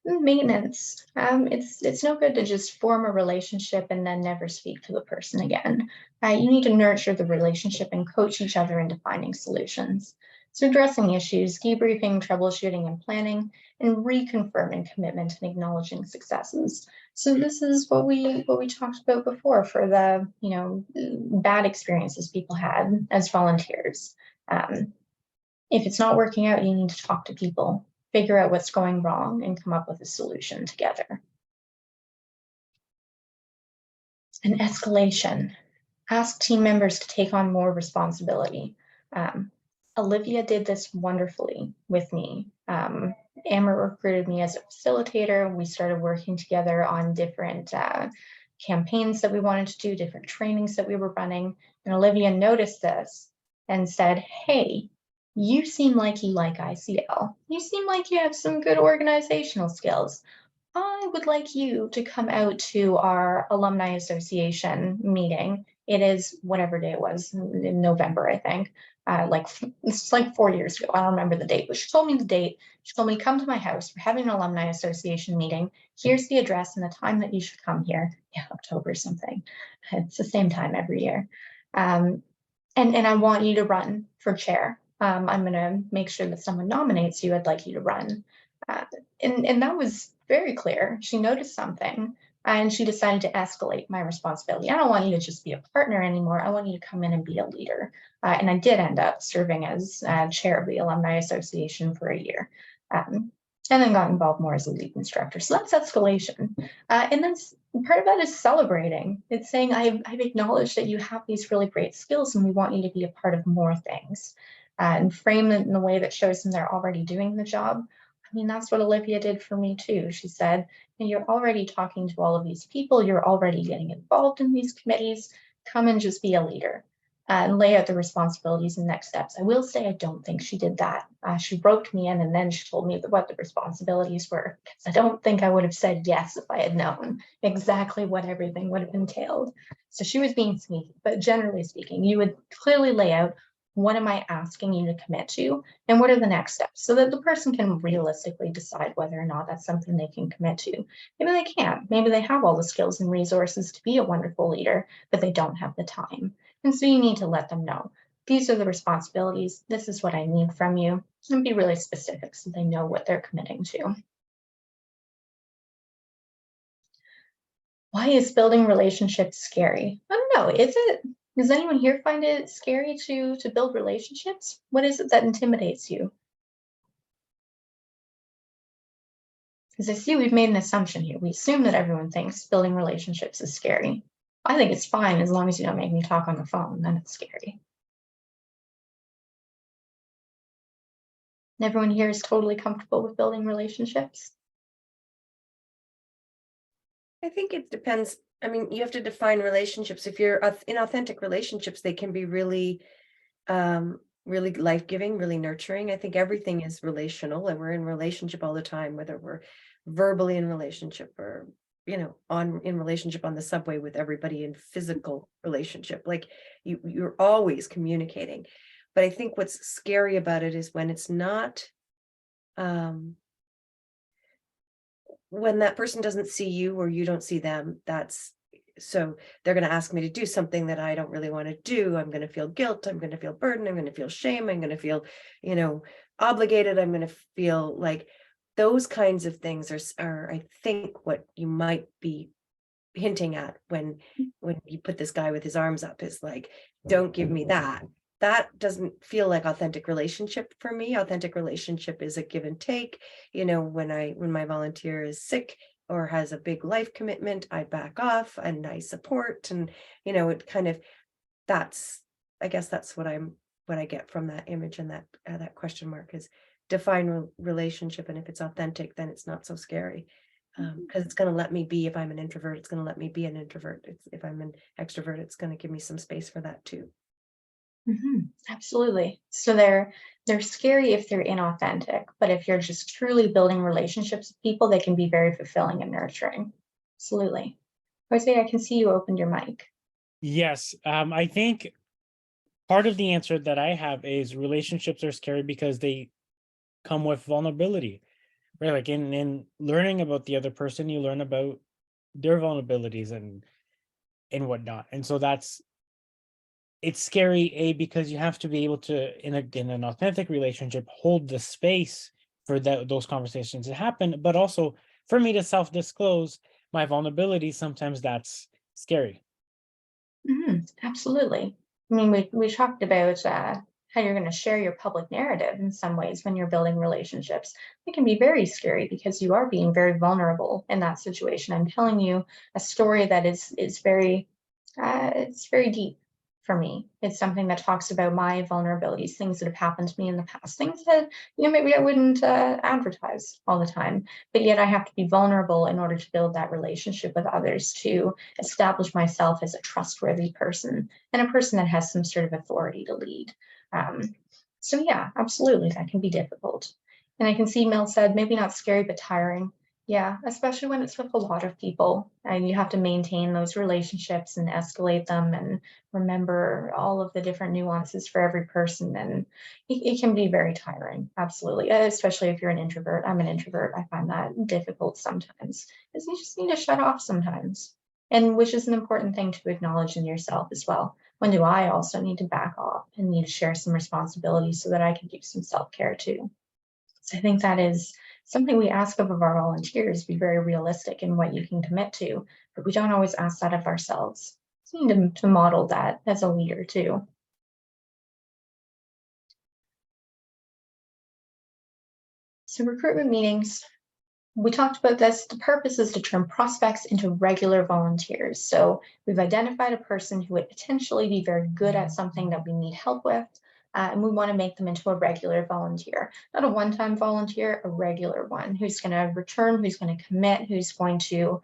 Maintenance. It's no good to just form a relationship and then never speak to the person again. You need to nurture the relationship and coach each other into finding solutions. So addressing issues, debriefing, troubleshooting, and planning, and reconfirming commitment and acknowledging successes. So this is what we talked about before for the bad experiences people had as volunteers. If it's not working out, you need to talk to people, figure out what's going wrong, and come up with a solution together. An escalation. Ask team members to take on more responsibility. Olivia did this wonderfully with me. Amber recruited me as a facilitator. We started working together on different campaigns that we wanted to do, different trainings that we were running. And Olivia noticed this and said, hey, you seem like you like ICL. You seem like you have some good organizational skills. I would like you to come out to our alumni association meeting. It is whatever day it was, in November, I think. It's like 4 years ago. I don't remember the date, but she told me the date. She told me, come to my house. We're having an alumni association meeting. Here's the address and the time that you should come here. Yeah, October something. It's the same time every year. And I want you to run for chair. I'm going to make sure that someone nominates you. I'd like you to run. And that was very clear. She noticed something and she decided to escalate my responsibility. I don't want you to just be a partner anymore. I want you to come in and be a leader. And I did end up serving as chair of the Alumni Association for a year. And then got involved more as a lead instructor. So that's escalation. And then part of that is celebrating. It's saying, I've acknowledged that you have these really great skills and we want you to be a part of more things. And frame it in a way that shows them they're already doing the job. I mean, that's what Olivia did for me too. She said, you're already talking to all of these people. You're already getting involved in these committees. Come and just be a leader and lay out the responsibilities and next steps. I will say, I don't think she did that. She roped me in and then she told me what the responsibilities were. I don't think I would have said yes if I had known exactly what everything would have entailed. So she was being sneaky, but generally speaking, you would clearly lay out, what am I asking you to commit to? And what are the next steps? So that the person can realistically decide whether or not that's something they can commit to. Maybe they can't. Maybe they have all the skills and resources to be a wonderful leader, but they don't have the time. And so you need to let them know, these are the responsibilities, this is what I need from you, and be really specific so they know what they're committing to. Why is building relationships scary? I don't know, is it? Does anyone here find it scary to build relationships? What is it that intimidates you? Because I see we've made an assumption here. We assume that everyone thinks building relationships is scary. I think it's fine as long as you don't make me talk on the phone, then it's scary. Everyone here is totally comfortable with building relationships? I think it depends. I mean, you have to define relationships. If you're in authentic relationships, they can be really, really life-giving, really nurturing. I think everything is relational, and we're in relationship all the time, whether we're verbally in relationship or, you know, in relationship on the subway with everybody, in physical relationship. Like you're always communicating. But I think what's scary about it is when it's not, when that person doesn't see you or you don't see them, so they're going to ask me to do something that I don't really want to do. I'm going to feel guilt. I'm going to feel burden. I'm going to feel shame. I'm going to feel, you know, obligated. I'm going to feel like those kinds of things are, I think, what you might be hinting at when you put this guy with his arms up, is like, don't give me that. That doesn't feel like authentic relationship for me. Authentic relationship is a give and take. You know, when my volunteer is sick or has a big life commitment, I back off and I support. And, you know, it kind of, I guess that's what I get from that image, and that question mark is define relationship. And if it's authentic, then it's not so scary. Because it's going to let me be. If I'm an introvert, it's going to let me be an introvert. If I'm an extrovert, it's going to give me some space for that too. Absolutely. So they're scary if they're inauthentic, but if you're just truly building relationships with people, they can be very fulfilling and nurturing. Absolutely. Jose, I can see you opened your mic. Yes, I think part of the answer that I have is relationships are scary because they come with vulnerability, right? Like in learning about the other person, you learn about their vulnerabilities and whatnot. And so it's scary, because you have to be able to, in an authentic relationship, hold the space for those conversations to happen, but also for me to self-disclose my vulnerabilities. Sometimes that's scary. Absolutely. I mean, we talked about how you're going to share your public narrative in some ways when you're building relationships. It can be very scary because you are being very vulnerable in that situation. I'm telling you a story that is very it's very deep for me. It's something that talks about my vulnerabilities, things that have happened to me in the past, things that, you know, maybe I wouldn't advertise all the time, but yet I have to be vulnerable in order to build that relationship with others, to establish myself as a trustworthy person and a person that has some sort of authority to lead. So yeah, absolutely, that can be difficult. And I can see Mel said maybe not scary, but tiring. Yeah, especially when it's with a lot of people and you have to maintain those relationships and escalate them and remember all of the different nuances for every person. And it can be very tiring, absolutely, especially if you're an introvert. I'm an introvert. I find that difficult sometimes, because you just need to shut off sometimes. And which is an important thing to acknowledge in yourself as well. When do I also need to back off and need to share some responsibilities so that I can do some self-care too? So I think that is something we ask of our volunteers, be very realistic in what you can commit to, but we don't always ask that of ourselves. So we need to model that as a leader too. So recruitment meetings, we talked about this. The purpose is to turn prospects into regular volunteers. So we've identified a person who would potentially be very good at something that we need help with. And we want to make them into a regular volunteer, not a one-time volunteer, a regular one who's going to return, who's going to commit, who's going to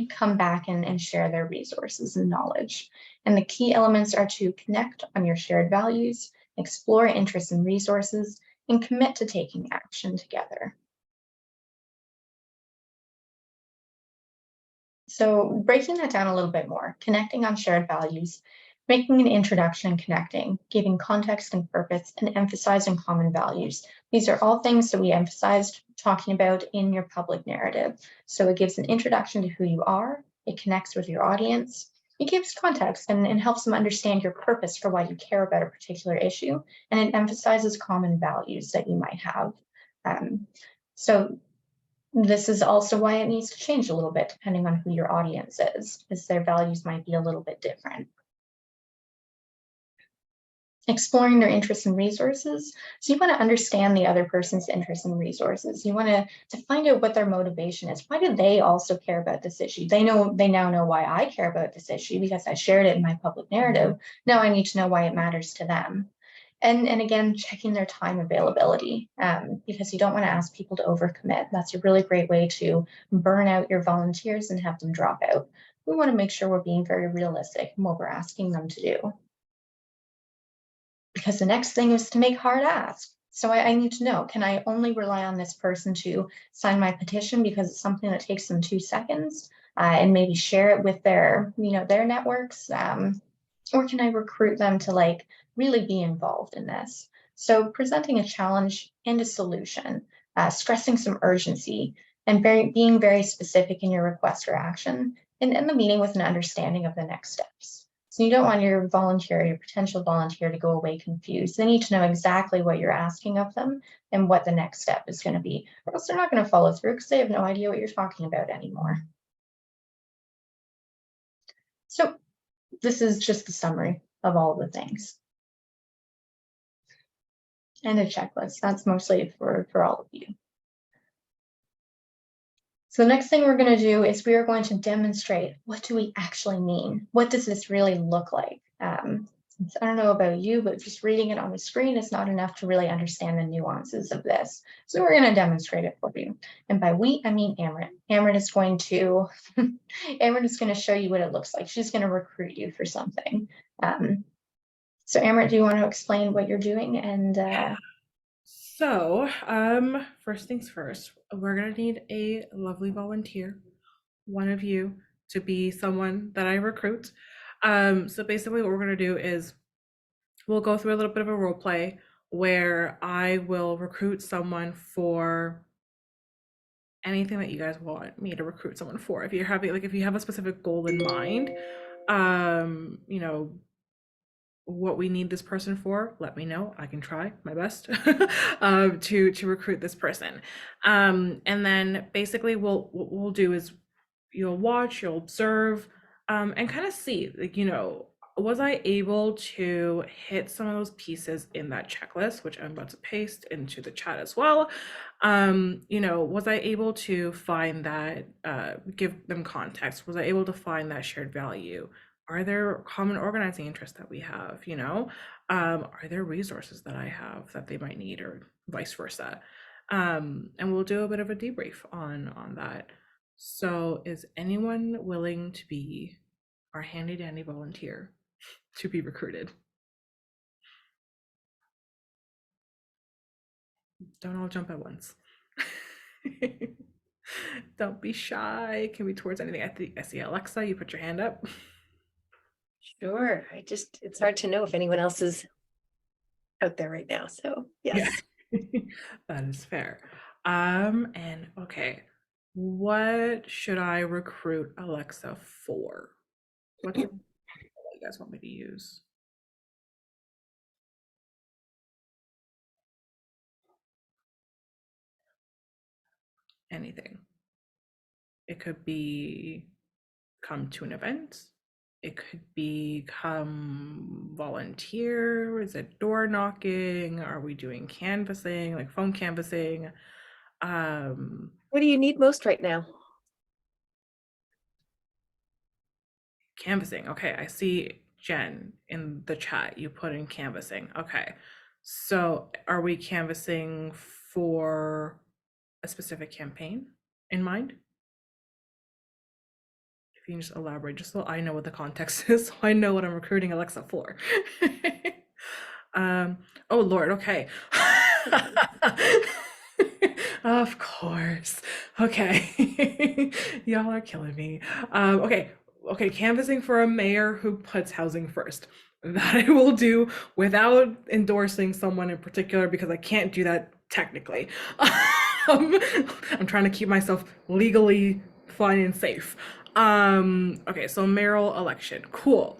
come back and share their resources and knowledge. And the key elements are to connect on your shared values, explore interests and resources, and commit to taking action together. So breaking that down a little bit more, connecting on shared values, making an introduction and connecting, giving context and purpose, and emphasizing common values. These are all things that we emphasized talking about in your public narrative. So it gives an introduction to who you are, it connects with your audience, It gives context and helps them understand your purpose for why you care about a particular issue, and it emphasizes common values that you might have. So this is also why it needs to change a little bit depending on who your audience is, because their values might be a little bit different. Exploring their interests and resources. So you want to understand the other person's interests and resources. You want to find out what their motivation is. Why do they also care about this issue? They now know why I care about this issue because I shared it in my public narrative. Now I need to know why it matters to them. And again, checking their time availability, because you don't want to ask people to overcommit. That's a really great way to burn out your volunteers and have them drop out. We want to make sure we're being very realistic in what we're asking them to do. Because the next thing is to make hard asks. So I need to know, can I only rely on this person to sign my petition because it's something that takes them 2 seconds, and maybe share it with their, their networks? Or can I recruit them to like really be involved in this? So presenting a challenge and a solution, stressing some urgency, and being very specific in your request for action, and end the meeting with an understanding of the next steps. So you don't want your volunteer, your potential volunteer, to go away confused. They need to know exactly what you're asking of them and what the next step is going to be, or else they're not going to follow through because they have no idea what you're talking about anymore. So this is just the summary of all the things. And a checklist. That's mostly for all of you. So the next thing we're going to do is we are going to demonstrate, what do we actually mean? What does this really look like? I don't know about you, but just reading it on the screen is not enough to really understand the nuances of this. So we're going to demonstrate it for you. And by we, I mean Amrit. Amrit is going to show you what it looks like. She's going to recruit you for something. So Amrit, do you want to explain what you're doing? And So, first things first, we're gonna need a lovely volunteer, one of you, to be someone that I recruit. So basically what we're gonna do is we'll go through a little bit of a role play where I will recruit someone for anything that you guys want me to recruit someone for. If you have a specific goal in mind, what we need this person for, let me know. I can try my best to recruit this person. And then basically what we'll do is you'll watch, you'll observe, and kind of see, like, was I able to hit some of those pieces in that checklist, which I'm about to paste into the chat as well? Was I able to find that, give them context? Was I able to find that shared value? Are there common organizing interests that we have? Are there resources that I have that they might need, or vice versa? And we'll do a bit of a debrief on that. So is anyone willing to be our handy dandy volunteer to be recruited? Don't all jump at once. Don't be shy. It can be towards anything. I see Alexa, you put your hand up. Sure. It's hard to know if anyone else is out there right now. So yes. Yeah. That is fair. And okay, what should I recruit Alexa for? What do you guys want me to use? Anything. It could be come to an event. It could be come volunteer. Is it door knocking? Are we doing canvassing, like phone canvassing? What do you need most right now? Canvassing. Okay, I see Jen in the chat. You put in canvassing. Okay, so are we canvassing for a specific campaign in mind? If you can just elaborate, just so I know what the context is, so I know what I'm recruiting Alexa for. Oh Lord, okay. Of course. Okay. Y'all are killing me. Okay, canvassing for a mayor who puts housing first. That I will do without endorsing someone in particular, because I can't do that technically. I'm trying to keep myself legally fine and safe. Okay, so mayoral election. Cool.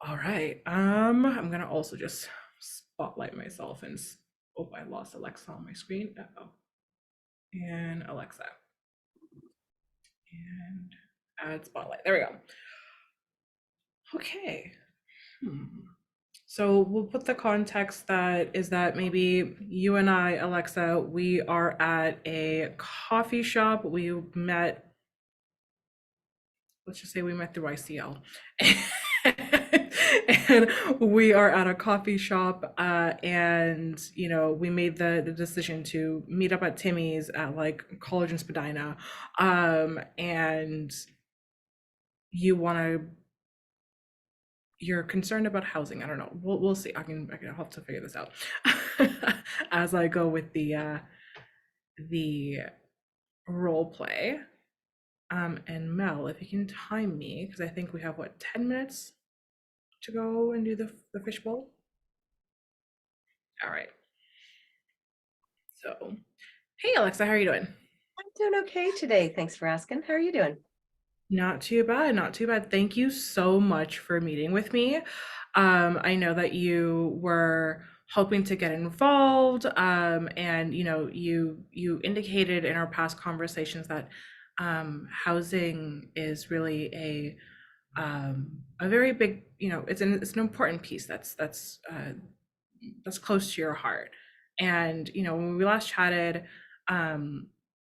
All right. I'm gonna also just spotlight myself and oh, I lost Alexa on my screen. Uh-oh. And Alexa. And add spotlight. There we go. Okay. So we'll put the context that is that maybe you and I, Alexa, we are at a coffee shop. We met, let's just say we met through ICL. And we are at a coffee shop, and you know, we made the decision to meet up at Timmy's at like College and Spadina, and you're concerned about housing. I don't know. We'll see. I'll have to figure this out as I go with the role play. And Mel, if you can time me, because I think we have what, 10 minutes to go and do the fishbowl. All right. So, hey Alexa, how are you doing? I'm doing okay today. Thanks for asking. How are you doing? Not too bad, not too bad. Thank you so much for meeting with me. I know that you were hoping to get involved, and you know, you indicated in our past conversations that housing is really a very big, you know, it's an important piece that's close to your heart. And you know, when we last chatted, I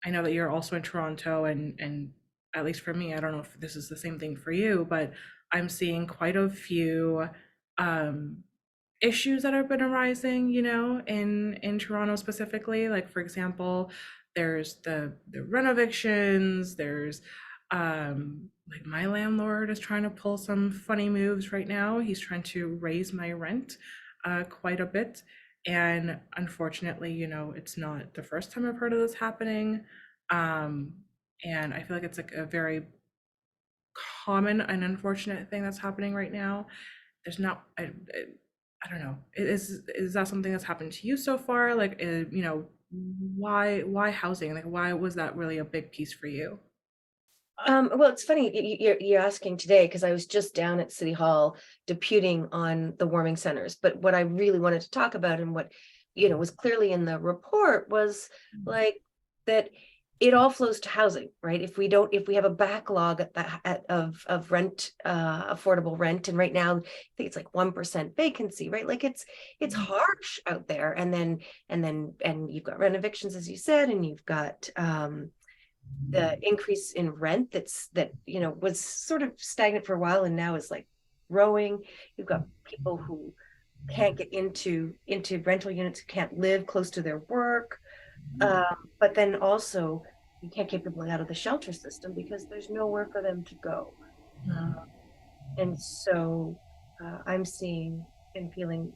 know that you're also in Toronto, and at least for me, I don't know if this is the same thing for you, but I'm seeing quite a few issues that have been arising, you know, in Toronto specifically. Like for example, there's the rent evictions, there's like my landlord is trying to pull some funny moves right now. He's trying to raise my rent quite a bit. And unfortunately, you know, it's not the first time I've heard of this happening. And I feel like it's like a very common and unfortunate thing that's happening right now. There's not, I don't know. Is that something that's happened to you so far? Like, you know, why housing? Like, why was that really a big piece for you? Well, it's funny you're asking today because I was just down at City Hall deputing on the warming centers. But what I really wanted to talk about and what, you know, was clearly in the report was like that it all flows to housing, right? If we have a backlog of rent, affordable rent, and right now I think it's like 1% vacancy, right? Like it's harsh out there. And you've got rent evictions, as you said, and you've got the increase in rent that you know was sort of stagnant for a while and now is like growing. You've got people who can't get into rental units, who can't live close to their work, but then also you can't get people out of the shelter system because there's nowhere for them to go. And so I'm seeing and feeling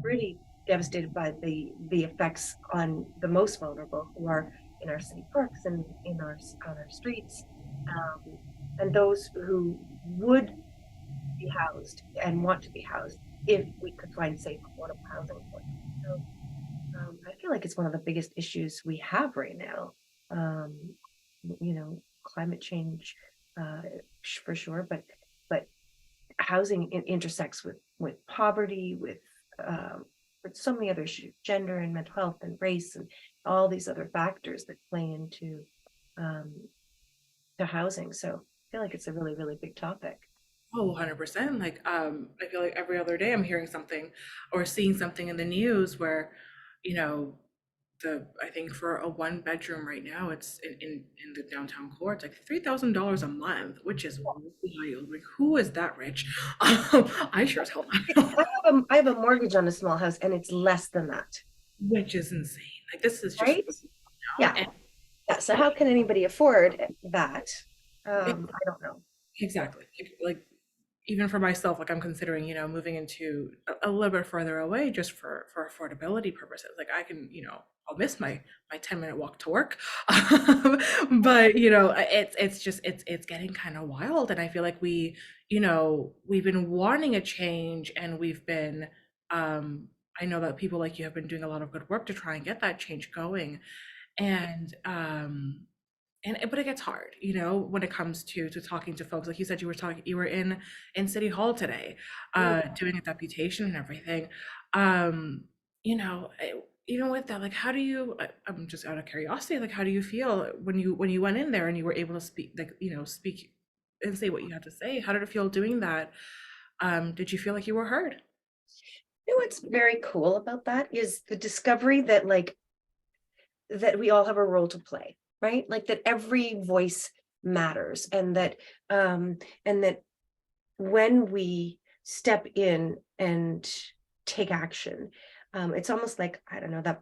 pretty devastated by the effects on the most vulnerable, who are in our city parks and on our streets, and those who would be housed and want to be housed if we could find safe, affordable housing for them. So I feel like it's one of the biggest issues we have right now. You know, climate change for sure, but housing intersects with poverty, with so many other issues, gender and mental health and race and all these other factors that play into to housing. So I feel like it's a really, really big topic. Oh, 100%. Like, I feel like every other day I'm hearing something or seeing something in the news where, you know, I think for a 1 bedroom right now, it's in the downtown core, it's like $3,000 a month, which is wild. Like, who is that rich? I sure as hell not. I have a mortgage on a small house and it's less than that. Which is insane. Like, this is just, right? Yeah. Yeah. So how can anybody afford that? I don't know. Exactly. Like even for myself, like I'm considering, you know, moving into a little bit further away just for affordability purposes. Like I can, you know, I'll miss my 10-minute walk to work. But you know, it's getting kind of wild. And I feel like you know, we've been wanting a change and we've been I know that people like you have been doing a lot of good work to try and get that change going. And but it gets hard, you know, when it comes to talking to folks. Like you said, you were in City Hall today, doing a deputation and everything. You know, even with that, like, how do you? I'm just out of curiosity. Like, how do you feel when you went in there and you were able to speak, like, you know, speak and say what you had to say? How did it feel doing that? Did you feel like you were heard? You know what's very cool about that is the discovery that like that we all have a role to play, right? Like that every voice matters, and that when we step in and take action, it's almost like, I don't know, that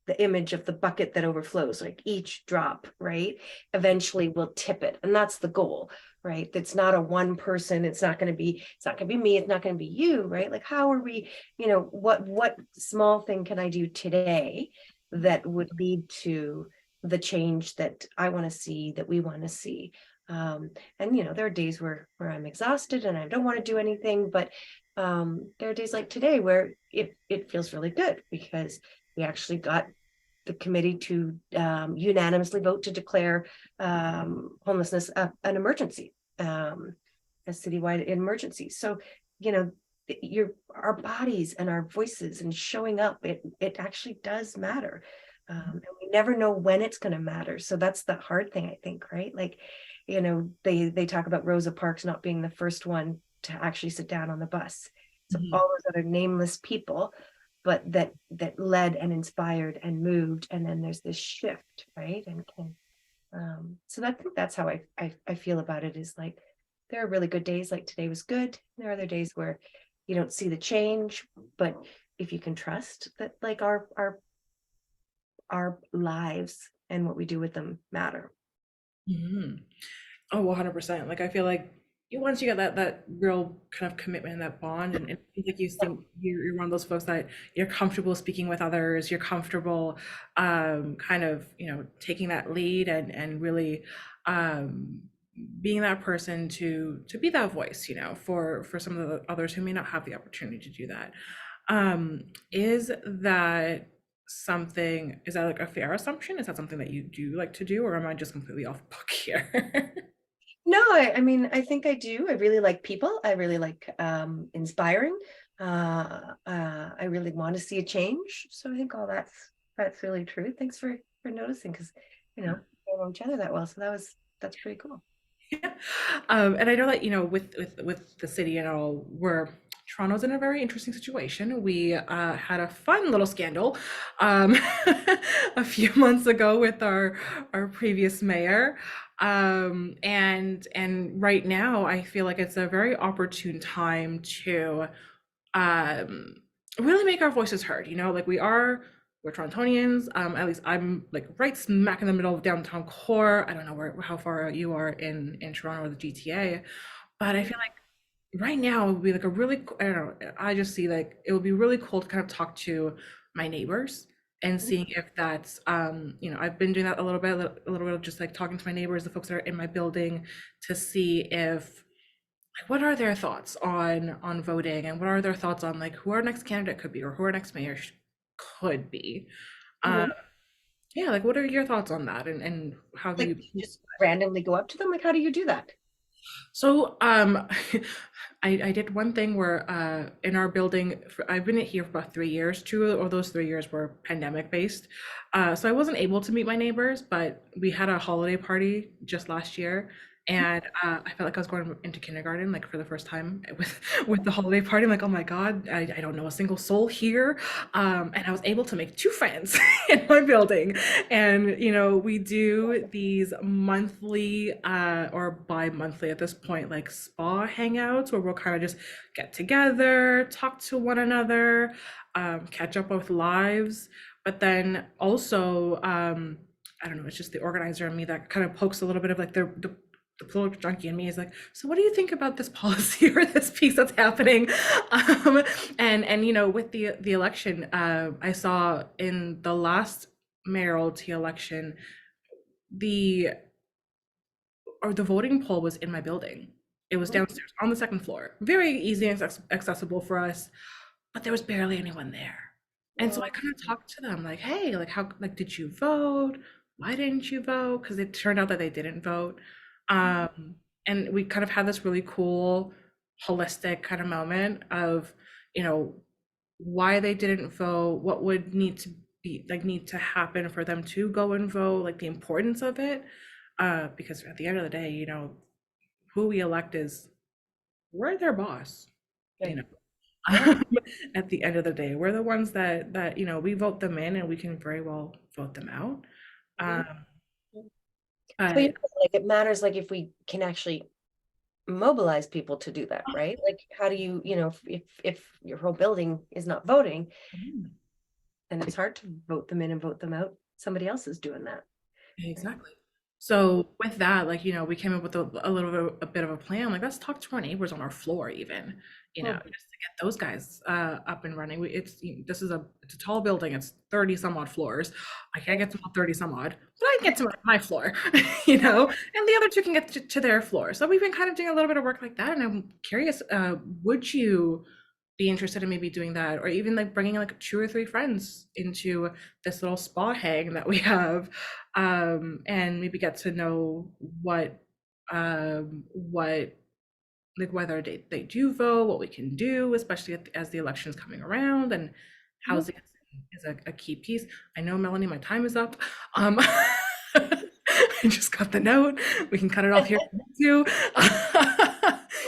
the image of the bucket that overflows, like each drop, right, eventually will tip it, and that's the goal, right? That's not a one person. It's not going to be me, it's not going to be you, right? Like, how are we, you know, what small thing can I do today that would lead to the change that I want to see, that we want to see? And you know, there are days where I'm exhausted and I don't want to do anything, but there are days like today where it feels really good because we actually got the committee to unanimously vote to declare homelessness an emergency, a citywide emergency. So, you know, our bodies and our voices and showing up, it actually does matter. And we never know when it's going to matter. So that's the hard thing, I think, right? Like, you know, they talk about Rosa Parks not being the first one to actually sit down on the bus. So all those other nameless people, but that led and inspired and moved, and then there's this shift, right? And so I think that's how I feel about it, is like there are really good days, like today was good. There are other days where you don't see the change, but if you can trust that, like our lives and what we do with them matter. Oh, 100%. Like, I feel like once you get that real kind of commitment and that bond, and it seems like you think you're one of those folks that you're comfortable speaking with others, you're comfortable kind of, you know, taking that lead and really being that person to be that voice, you know, for some of the others who may not have the opportunity to do that. Is that something, is that like a fair assumption? Is that something that you do like to do, or am I just completely off book here? No, I mean, I think I do. I really like people. I really like inspiring. I really want to see a change. So I think all that's really true. Thanks for noticing, because you know, we know each other that well. So that's pretty cool. Yeah. And I know that, you know, with the city and all, Toronto's in a very interesting situation. We had a fun little scandal a few months ago with our previous mayor. And right now I feel like it's a very opportune time to really make our voices heard. You know, like we're Torontonians. At least I'm like right smack in the middle of downtown core. I don't know how far you are in Toronto or the GTA, but I feel like right now it would be like I don't know, I just see like it would be really cool to kind of talk to my neighbors and seeing if that's you know, I've been doing that a little bit of just like talking to my neighbors, the folks that are in my building, to see if, like, what are their thoughts on voting, and what are their thoughts on like who our next candidate could be, or who our next mayor could be. Yeah, like what are your thoughts on that, and how do Like, you just randomly go up to them? Like, how do you do that? So I did one thing where in our building, I've been here for about 3 years. 2 of those 3 years were pandemic based. So I wasn't able to meet my neighbors, but we had a holiday party just last year. And I felt like I was going into kindergarten, like for the first time with the holiday party. I'm like, oh my God, I don't know a single soul here. And I was able to make 2 friends in my building. And, you know, we do these monthly or bi-monthly at this point, like spa hangouts where we'll kind of just get together, talk to one another, catch up with lives. But then also, I don't know, it's just the organizer in me that kind of pokes a little bit of like the political junkie in me is like, so what do you think about this policy or this piece that's happening? And you know, with the election, I saw in the last mayoralty election, the voting poll was in my building. It was downstairs on the second floor, very easy and accessible for us, but there was barely anyone there. And so I kind of talked to them like, hey, like how, like, did you vote? why didn't you vote? Because it turned out that they didn't vote. And we kind of had this really cool, holistic kind of moment of, you know, why they didn't vote, what would need to be like need to happen for them to go and vote, like the importance of it. Because at the end of the day, you know, who we elect is we're their boss, you know. At the end of the day, we're the ones that you know, we vote them in and we can very well vote them out. Um, But you but know, like it matters, like if we can actually mobilize people to do that, right? Like how do you, you know, if your whole building is not voting, then it's hard to vote them in and vote them out. Somebody else is doing that. exactly. So with that, like, you know, we came up with a little bit, a bit of a plan. Like, let's talk to our neighbors on our floor, even, you know, Mhm. just to get those guys up and running. This is it's a tall building. It's 30 some odd floors. I can't get to all 30 some odd, but I can get to my floor, you know, and the other two can get to their floor. So we've been kind of doing a little bit of work like that. And I'm curious, would you be interested in maybe doing that, or even like bringing like 2 or 3 friends into this little spa hang that we have, and maybe get to know what like whether they do vote, what we can do, especially as the election's coming around, and housing is a key piece. I know, Melanie, my time is up. I just got the note. We can cut it off here too.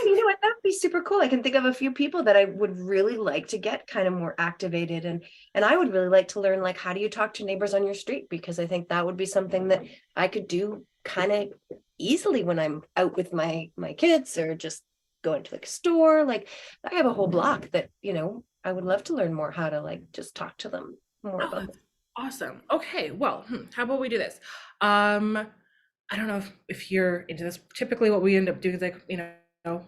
You know what? That would be super cool. I can think of a few people that I would really like to get kind of more activated, and I would really like to learn, like, how do you talk to neighbors on your street? Because I think that would be something that I could do kind of easily when I'm out with my kids or just going to like a store. Like I have a whole block that, you know, I would love to learn more how to like just talk to them more Oh, about. that's awesome. Okay, well, how about we do this? I don't know if you're into this. Typically, what we end up doing is like, you know,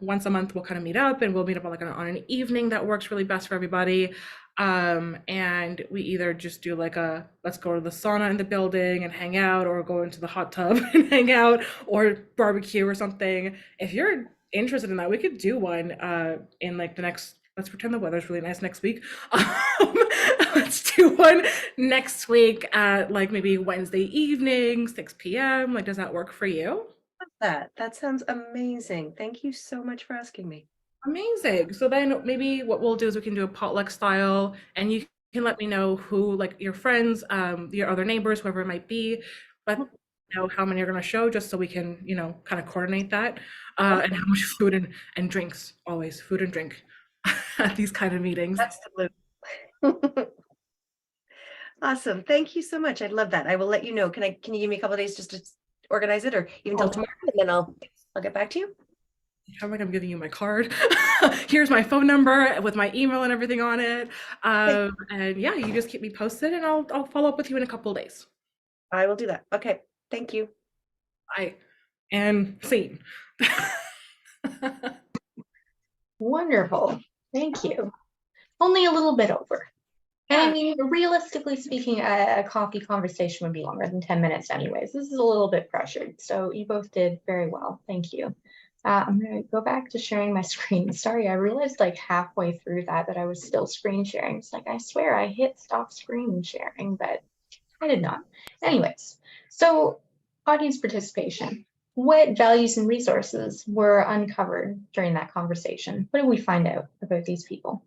once a month we'll kind of meet up, and we'll meet up on like on an evening that works really best for everybody. And we either just do like a let's go to the sauna in the building and hang out, or go into the hot tub and hang out, or barbecue or something. If you're interested in that, we could do one in like the next. Let's pretend the weather's really nice next week. Let's do one next week at like maybe Wednesday evening, 6 p.m. Like, does that work for you? That sounds amazing. Thank you so much for asking me. Amazing. So then maybe what we'll do is we can do a potluck style, and you can let me know who, like your friends, your other neighbors, whoever it might be, let me know how many are going to show, just so we can, you know, kind of coordinate that, and how much food and drinks, always food and drink at these kind of meetings. That's the blue. Awesome. Thank you so much. I'd love that. I will let you know. Can you give me a couple of days just to organize it, or even till tomorrow, and then I'll get back to you. How am I giving you my card? Here's my phone number with my email and everything on it. And yeah, you just keep me posted, and I'll follow up with you in a couple of days. I will do that. Okay. Thank you. Bye. And scene. Wonderful. Thank you. Only a little bit over. And I mean, realistically speaking, a coffee conversation would be longer than 10 minutes anyways. This is a little bit pressured. So you both did very well. Thank you. I'm going to go back to sharing my screen. Sorry, I realized like halfway through that I was still screen sharing. It's like, I swear I hit stop screen sharing, but I did not. Anyways, so audience participation. What values and resources were uncovered during that conversation? What did we find out about these people?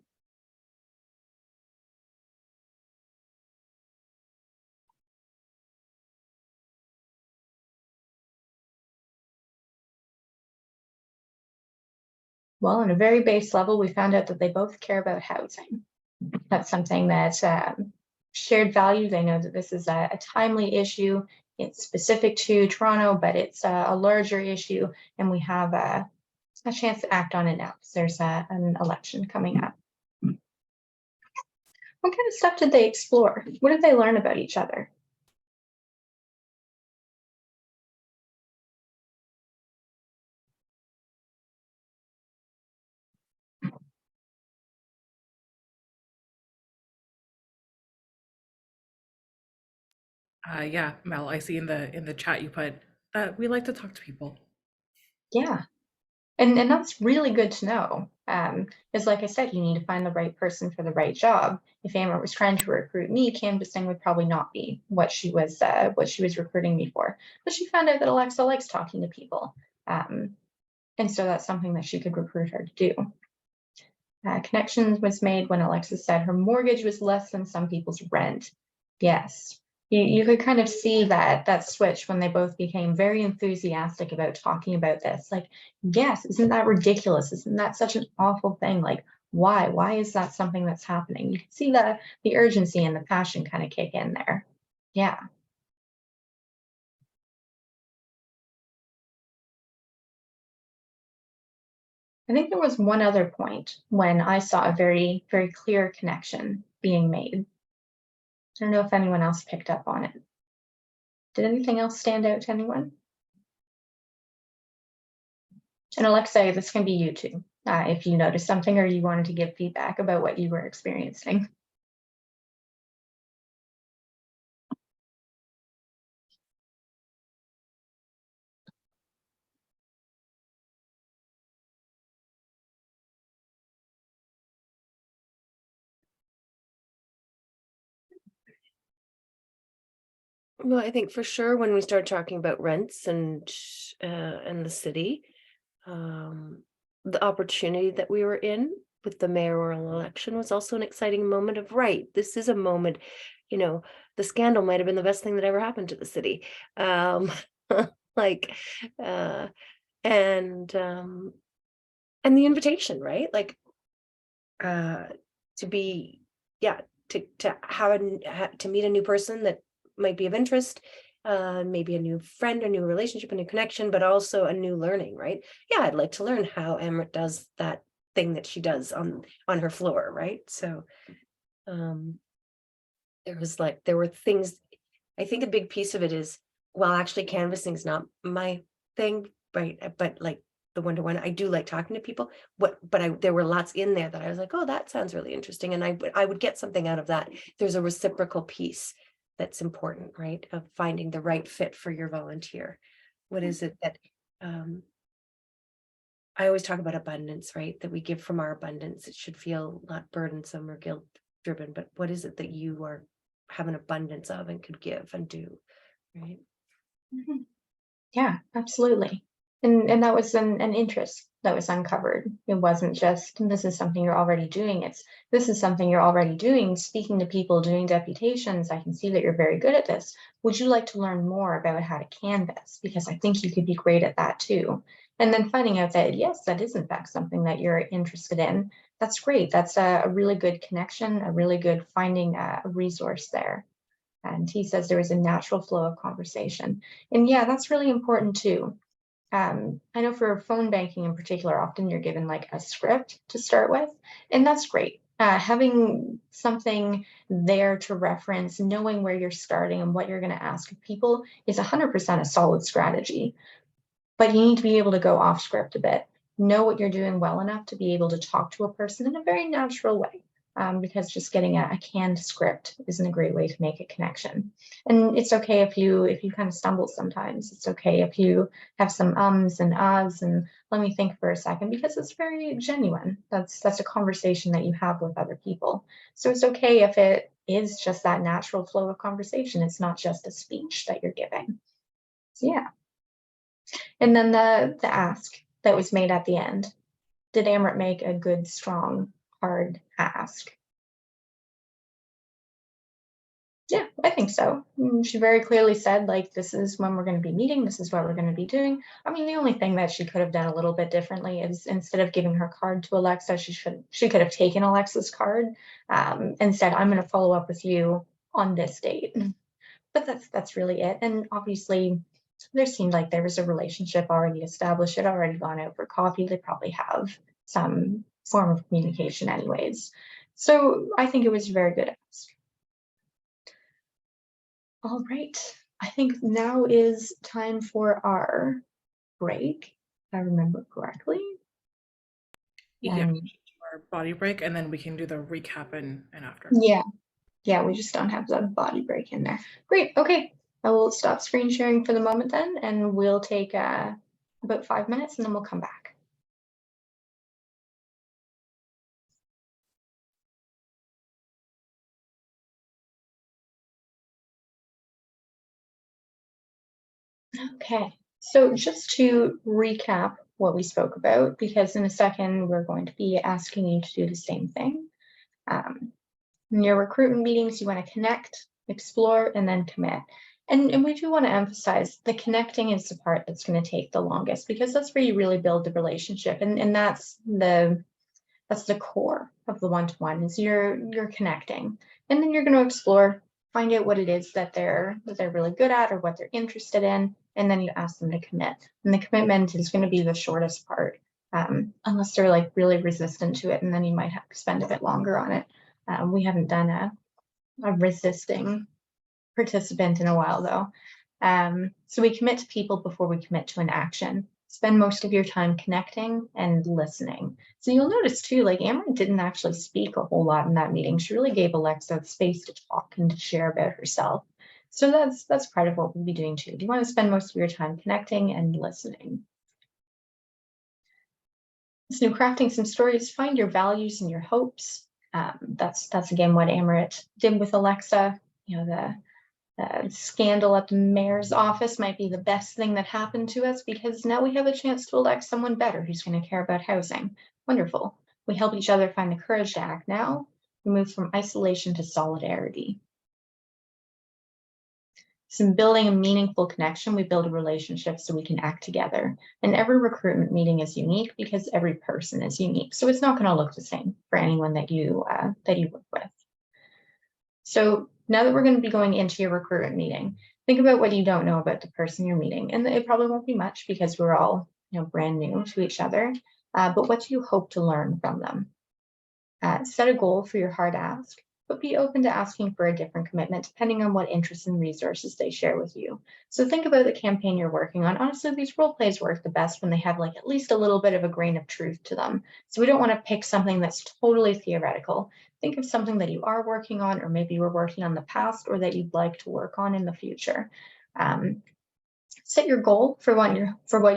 Well, on a very base level, we found out that they both care about housing. That's something that's shared value. They know that this is a timely issue. It's specific to Toronto, but it's a larger issue, and we have a chance to act on it now because there's an election coming up. What kind of stuff did they explore? What did they learn about each other? Yeah, Mel, I see in the chat you put that we like to talk to people. Yeah, and that's really good to know. Because like I said, you need to find the right person for the right job. If Amber was trying to recruit me, canvassing would probably not be what she was recruiting me for. But she found out that Alexa likes talking to people. And so that's something that she could recruit her to do. Connections was made when Alexa said her mortgage was less than some people's rent. Yes, you could kind of see that switch when they both became very enthusiastic about talking about this. Like, yes, isn't that ridiculous? Isn't that such an awful thing? Like, why? Why is that something that's happening? You can see the urgency and the passion kind of kick in there. Yeah. I think there was one other point when I saw a very, very clear connection being made. I don't know if anyone else picked up on it. Did anything else stand out to anyone? And Alexa, this can be you too, if you noticed something or you wanted to give feedback about what you were experiencing. Well, I think for sure when we start talking about rents and the city, the opportunity that we were in with the mayoral election was also an exciting moment of, right, this is a moment, you know, the scandal might have been the best thing that ever happened to the city. Like, and the invitation, right? Like, to be, yeah, to have to meet a new person that might be of interest, maybe a new friend, a new relationship, a new connection, but also a new learning, right? Yeah, I'd like to learn how Amrit does that thing that she does on her floor, right? So there were things. I think a big piece of it is, well, actually canvassing is not my thing, right? But like the one-to-one, I do like talking to people. There were lots in there that I was like, oh, that sounds really interesting. And I would get something out of that. There's a reciprocal piece that's important, right? Of finding the right fit for your volunteer. What is it that I always talk about abundance, right? That we give from our abundance. It should feel not burdensome or guilt driven, but what is it that you have an abundance of and could give and do, right? Mm-hmm. Yeah, absolutely. And that was an interest that was uncovered. It wasn't just, this is something you're already doing. This is something you're already doing, speaking to people, doing deputations. I can see that you're very good at this. Would you like to learn more about how to canvass? Because I think you could be great at that too. And then finding out that, yes, that is in fact something that you're interested in. That's great. That's a really good connection, a really good finding a resource there. And he says there was a natural flow of conversation. And yeah, that's really important too. I know for phone banking in particular, often you're given like a script to start with, and that's great. Having something there to reference, knowing where you're starting and what you're going to ask of people is 100% a solid strategy. But you need to be able to go off script a bit, know what you're doing well enough to be able to talk to a person in a very natural way. Because just getting a canned script isn't a great way to make a connection. And it's okay if you kind of stumble sometimes. It's okay if you have some ums and ahs and let me think for a second, because it's very genuine. That's a conversation that you have with other people. So it's okay if it is just that natural flow of conversation. It's not just a speech that you're giving. So yeah. And then the ask that was made at the end. Did Amrit make a good, strong, hard ask? Yeah, I think so. She very clearly said, like, this is when we're going to be meeting. This is what we're going to be doing. I mean, the only thing that she could have done a little bit differently is instead of giving her card to Alexa, she could have taken Alexa's card and said, I'm going to follow up with you on this date. But that's really it. And obviously, there seemed like there was a relationship already established. It already gone out for coffee. They probably have some form of communication anyways. So I think it was a very good ask. All right, I think now is time for our break, if I remember correctly. Yeah, our body break, and then we can do the recap and after. Yeah, we just don't have the body break in there. Great, okay. I will stop screen sharing for the moment then, and we'll take about 5 minutes and then we'll come back. Okay, so just to recap what we spoke about, because in a second we're going to be asking you to do the same thing. In your recruitment meetings, you want to connect, explore, and then commit. And we do want to emphasize the connecting is the part that's going to take the longest, because that's where you really build the relationship, and that's the core of the one-to-one, is you're connecting, and then you're going to explore, find out what it is that they're really good at or what they're interested in, and then you ask them to commit. And the commitment is going to be the shortest part, unless they're like really resistant to it, and then you might have to spend a bit longer on it. We haven't done a resisting participant in a while though. So we commit to people before we commit to an action. Spend most of your time connecting and listening. So you'll notice too, like Amber didn't actually speak a whole lot in that meeting. She really gave Alexa space to talk and to share about herself. So that's part of what we'll be doing too. You want to spend most of your time connecting and listening. So crafting some stories, find your values and your hopes. That's again what Amrit did with Alexa. You know, the scandal at the mayor's office might be the best thing that happened to us, because now we have a chance to elect someone better who's going to care about housing. Wonderful. We help each other find the courage to act now. We move from isolation to solidarity. So building a meaningful connection, we build a relationship so we can act together. And every recruitment meeting is unique because every person is unique. So it's not going to look the same for anyone that you work with. So now that we're going to be going into your recruitment meeting, think about what you don't know about the person you're meeting. And it probably won't be much because we're all, you know, brand new to each other. But what do you hope to learn from them? Set a goal for your hard ask, but be open to asking for a different commitment depending on what interests and resources they share with you. So think about the campaign you're working on. Honestly, these role plays work the best when they have like at least a little bit of a grain of truth to them. So we don't want to pick something that's totally theoretical. Think of something that you are working on, or maybe you were working on the past, or that you'd like to work on in the future. Set your goal for what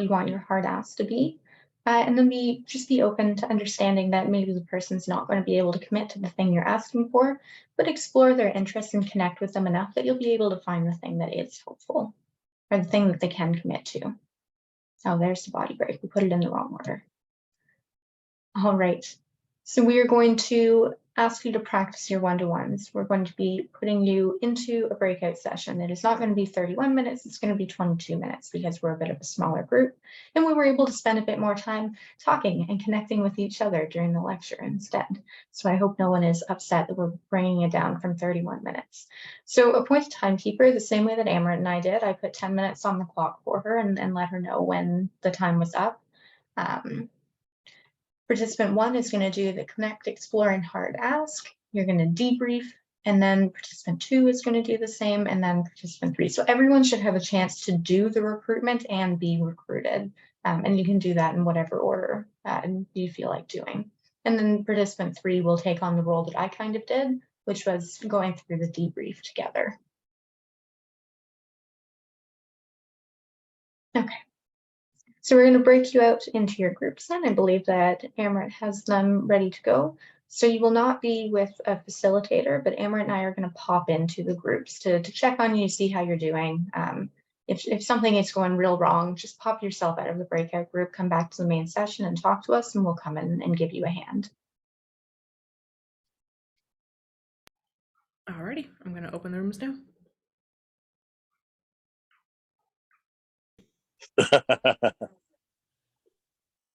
you want your hard ask to be. And then be open to understanding that maybe the person's not going to be able to commit to the thing you're asking for, but explore their interests and connect with them enough that you'll be able to find the thing that is hopeful, or the thing that they can commit to. Oh, there's the body break. We put it in the wrong order. All right. So we are going to ask you to practice your one-to-ones. We're going to be putting you into a breakout session. It is not going to be 31 minutes. It's going to be 22 minutes because we're a bit of a smaller group. And we were able to spend a bit more time talking and connecting with each other during the lecture instead. So I hope no one is upset that we're bringing it down from 31 minutes. So appoint a timekeeper the same way that Amrit and I did. I put 10 minutes on the clock for her and let her know when the time was up. Participant 1 is going to do the connect, explore, and hard ask. You're going to debrief, and then participant 2 is going to do the same, and then participant 3. So everyone should have a chance to do the recruitment and be recruited. And you can do that in whatever order you feel like doing. And then participant 3 will take on the role that I kind of did, which was going through the debrief together. Okay. So we're going to break you out into your groups then. I believe that Amrit has them ready to go. So you will not be with a facilitator, but Amrit and I are going to pop into the groups to check on you, see how you're doing. If something is going real wrong, just pop yourself out of the breakout group, come back to the main session and talk to us, and we'll come in and give you a hand. Alrighty, I'm going to open the rooms now.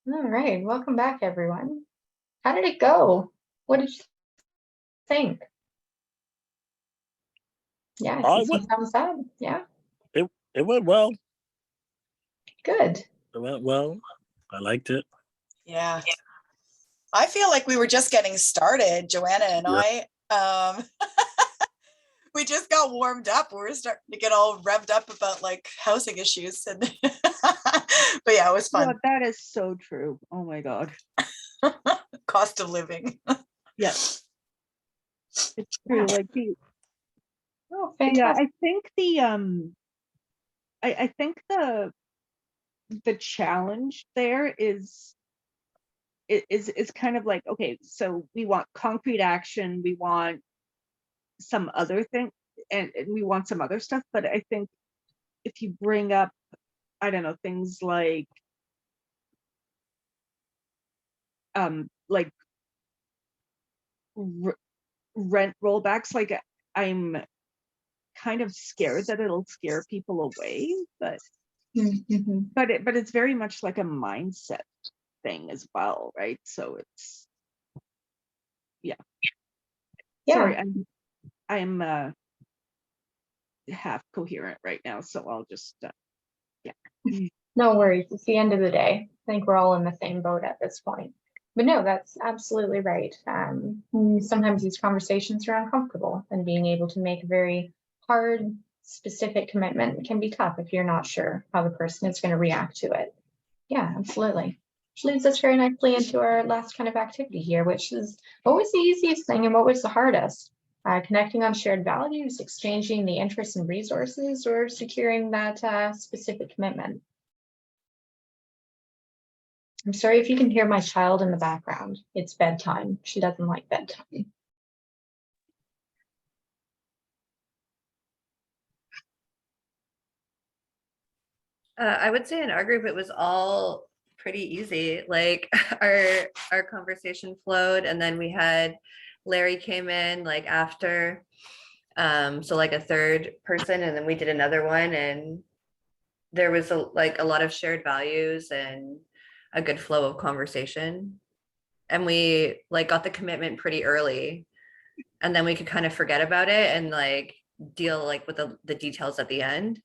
All right, welcome back, everyone. How did it go? What did you think? Yeah, I see some thumbs up. Yeah. It went well. Good. It went well. I liked it. Yeah. I feel like we were just getting started, Joanna and I. We just got warmed up. We were starting to get all revved up about like housing issues. And but yeah, it was fun. God, that is so true. Oh my God. Cost of living. Yes. It's true. Like Oh, yeah, fantastic. I think I think the challenge there is kind of like, okay, so we want concrete action, we want some other thing, and we want some other stuff, but I think if you bring up I don't know, things like rent rollbacks. Like I'm kind of scared that it'll scare people away, but Mhm. but it's very much like a mindset thing as well, right? So it's Yeah. sorry, I'm half coherent right now, so I'll just yeah. No worries. It's the end of the day. I think we're all in the same boat at this point. But no, that's absolutely right. Sometimes these conversations are uncomfortable, and being able to make a very hard, specific commitment can be tough if you're not sure how the person is going to react to it. Yeah, absolutely. Which leads us very nicely into our last kind of activity here, which is what was the easiest thing and what was the hardest? Connecting on shared values, exchanging the interests and resources, or securing that specific commitment. I'm sorry if you can hear my child in the background. It's bedtime. She doesn't like bedtime. I would say in our group it was all pretty easy. Like our conversation flowed, and then we had Larry came in like after, so like a third person, and then we did another one, and there was a lot of shared values and a good flow of conversation, and we like got the commitment pretty early, and then we could kind of forget about it and like deal like with the details at the end.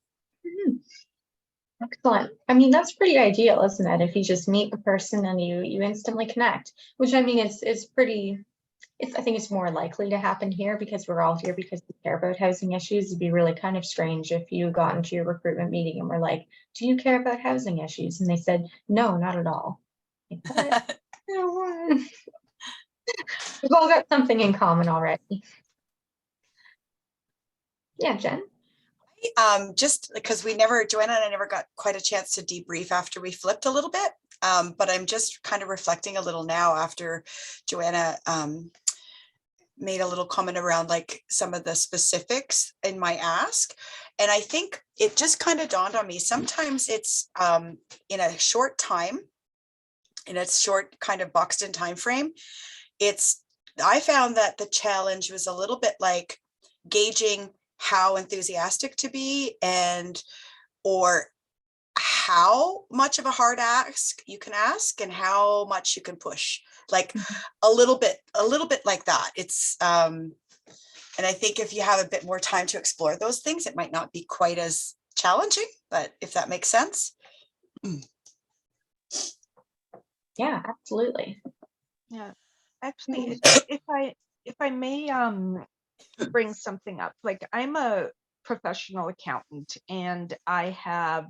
Excellent. I mean, that's pretty ideal, isn't it? If you just meet the person and you instantly connect, which I mean is pretty. I think it's more likely to happen here because we're all here because we care about housing issues. It'd be really kind of strange if you got into your recruitment meeting and were like, "Do you care about housing issues?" And they said, "No, not at all." Like, what? We've all got something in common already. Yeah, Jen. Just because Joanna and I never got quite a chance to debrief after we flipped a little bit. But I'm just kind of reflecting a little now after Joanna made a little comment around like some of the specifics in my ask. And I think it just kind of dawned on me. Sometimes it's in a short time, in a short kind of boxed in time frame. I found that the challenge was a little bit like gauging how enthusiastic to be or how much of a hard ask you can ask and how much you can push, like a little bit like that. It's and I think if you have a bit more time to explore those things, it might not be quite as challenging, but if that makes sense. Yeah, absolutely. Yeah, actually, if I may bring something up, like I'm a professional accountant and I have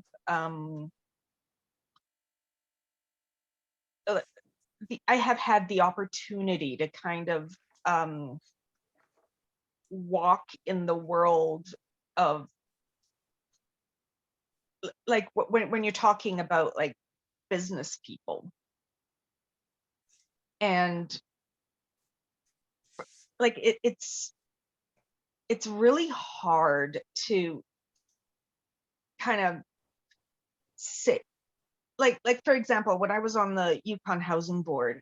had the opportunity to kind of walk in the world of like when you're talking about like business people, and like it's really hard to kind of sit like for example, when I was on the Yukon Housing Board,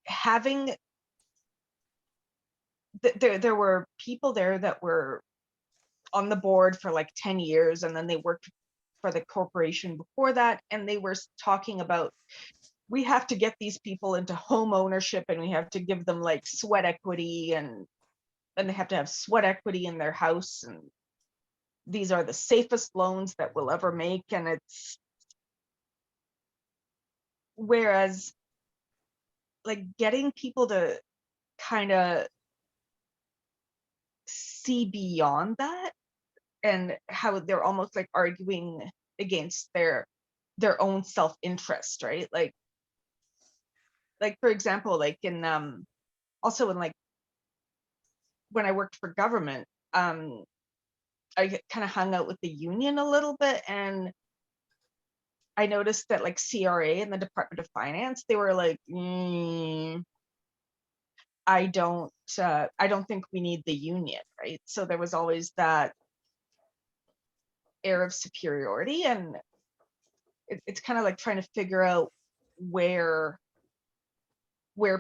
having there were people there that were on the board for like 10 years, and then they worked for the corporation before that, and they were talking about, we have to get these people into home ownership and we have to give them like sweat equity, and then they have to have sweat equity in their house, and these are the safest loans that we'll ever make. And it's whereas like getting people to kind of see beyond that, and how they're almost like arguing against their own self-interest, right? Like for example, like in also in like when I worked for government, I kind of hung out with the union a little bit, and I noticed that like CRA and the Department of Finance, they were like, I don't think we need the union, right? So there was always that air of superiority, and it's kind of like trying to figure out where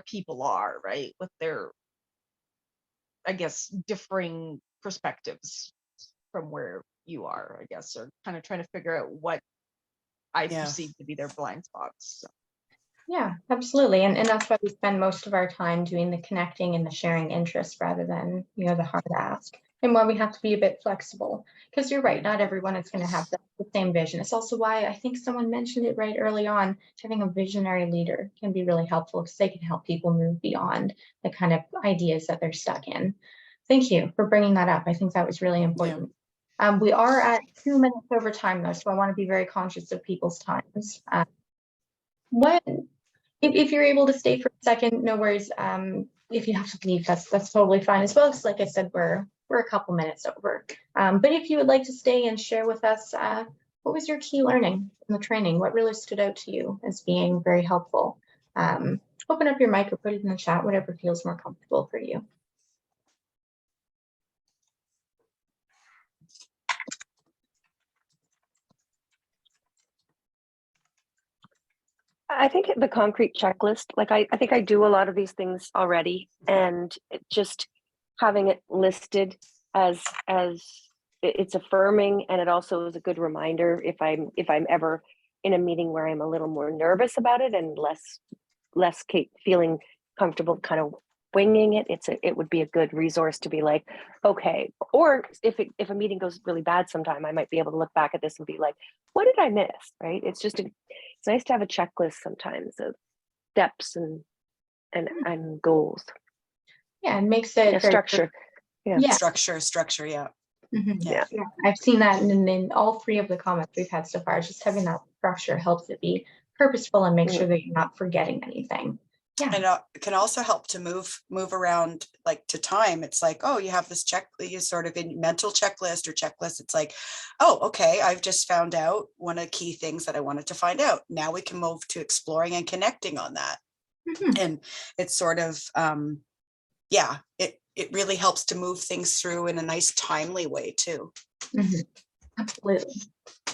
people are, right, with their, I guess, differing perspectives from where you are, I guess, or kind of trying to figure out what I Yeah. perceive to be their blind spots. So. Yeah, absolutely. And that's why we spend most of our time doing the connecting and the sharing interests rather than, the hard ask. And why we have to be a bit flexible. Because you're right, not everyone is going to have the same vision. It's also why I think someone mentioned it right early on, having a visionary leader can be really helpful because they can help people move beyond the kind of ideas that they're stuck in. Thank you for bringing that up. I think that was really important. We are at 2 minutes over time, though, so I want to be very conscious of people's times. If you're able to stay for a second, no worries. If you have to leave, that's totally fine as well. Because like I said, we're a couple minutes over. But if you would like to stay and share with us, what was your key learning in the training? What really stood out to you as being very helpful? Open up your mic or put it in the chat, whatever feels more comfortable for you. I think the concrete checklist, like I think I do a lot of these things already, and just having it listed as it's affirming, and it also is a good reminder if I'm ever in a meeting where I'm a little more nervous about it and less feeling comfortable kind of winging it. It would be a good resource to be like, okay, or if a meeting goes really bad sometime, I might be able to look back at this and be like, what did I miss? Right? It's nice to have a checklist sometimes of steps and goals. Yeah, it makes it very structure. Yeah. Structure. Yeah. Mm-hmm. Yeah. I've seen that in all 3 of the comments we've had so far. Just having that structure helps it be purposeful and make sure that you're not forgetting anything. Yeah. And it can also help to move around, like, to time. It's like, oh, you have this you sort of in mental checklist or checklist. It's like, oh, okay, I've just found out one of the key things that I wanted to find out. Now we can move to exploring and connecting on that. Mm-hmm. And it's sort of, it really helps to move things through in a nice, timely way too. Mm-hmm. Absolutely.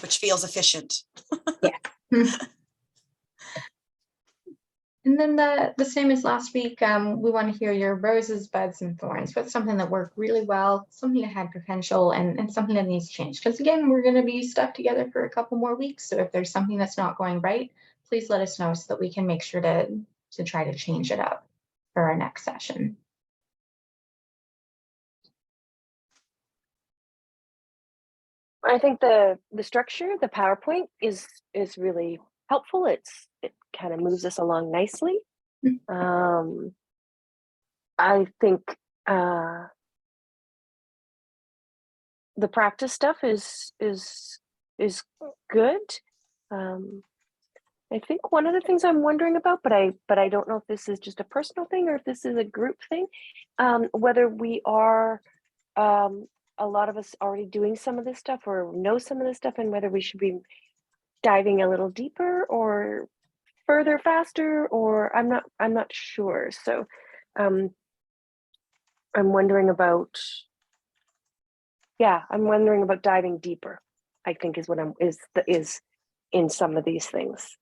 Which feels efficient. Yeah. And then the same as last week, we want to hear your roses, buds, and thorns. What's something that worked really well, something that had potential, and something that needs change? Because again, we're going to be stuck together for a couple more weeks. So if there's something that's not going right, please let us know so that we can make sure to try to change it up for our next session. I think the structure, the PowerPoint is really helpful. It kind of moves us along nicely. I think the practice stuff is good. I think one of the things I'm wondering about, but I don't know if this is just a personal thing or if this is a group thing, whether we are a lot of us already doing some of this stuff or know some of this stuff, and whether we should be diving a little deeper or further faster, or I'm not sure. So I'm wondering about diving deeper, I think is what is in some of these things.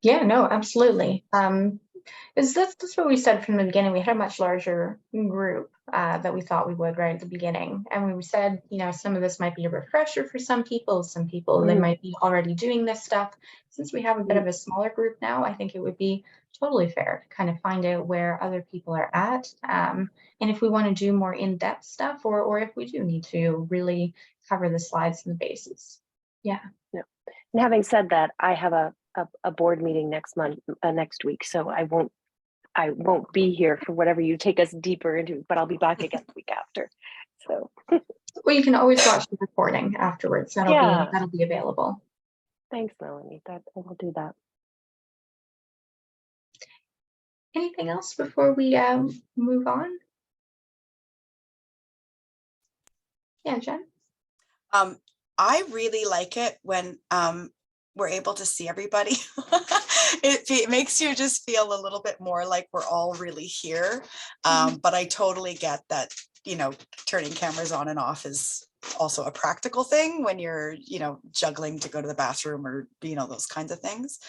Yeah, no, absolutely. That's what we said from the beginning. We had a much larger group that we thought we would right at the beginning. And we said, some of this might be a refresher for some people. Some people, they might be already doing this stuff. Since we have a bit of a smaller group now, I think it would be totally fair to kind of find out where other people are at. And if we want to do more in-depth stuff, or if we do need to really cover the slides and the bases. Yeah. And having said that, I have a board meeting next week, so I won't be here for whatever you take us deeper into, but I'll be back again the week after. So well, you can always watch the recording afterwards. That'll be available. Thanks, Melanie. I will do that. Anything else before we move on? Yeah, Jen. I really like it when we're able to see everybody. It makes you just feel a little bit more like we're all really here. But I totally get that you know, turning cameras on and off is also a practical thing when you're, you know, juggling to go to the bathroom or, you know, those kinds of things.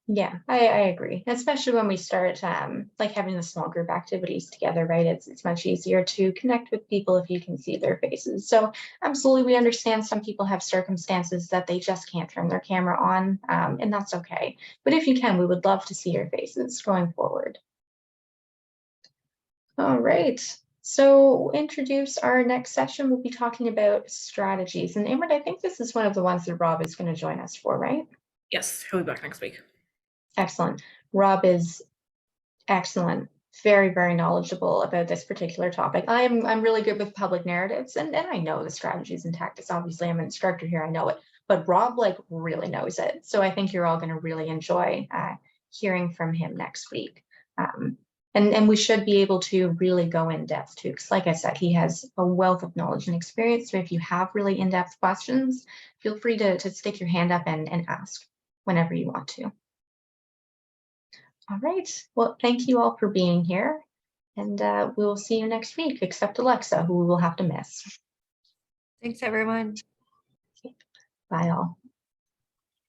Yeah, I agree, especially when we start like having the small group activities together, right? It's much easier to connect with people if you can see their faces. So absolutely, we understand some people have circumstances that they just can't turn their camera on, and that's okay. But if you can, we would love to see your faces going forward. All right. So we'll introduce our next session. We'll be talking about strategies. And Imran, I think this is one of the ones that Rob is going to join us for, right? Yes, he'll be back next week. Excellent. Rob is excellent, very, very knowledgeable about this particular topic. I'm really good with public narratives, and I know the strategies and tactics. Obviously, I'm an instructor here, I know it, but Rob like really knows it. So I think you're all going to really enjoy hearing from him next week. And we should be able to really go in depth too, because like I said, he has a wealth of knowledge and experience. So if you have really in-depth questions, feel free to stick your hand up and ask whenever you want to. All right. Well, thank you all for being here. And we will see you next week, except Alexa, who we will have to miss. Thanks, everyone. Bye all.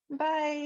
Bye.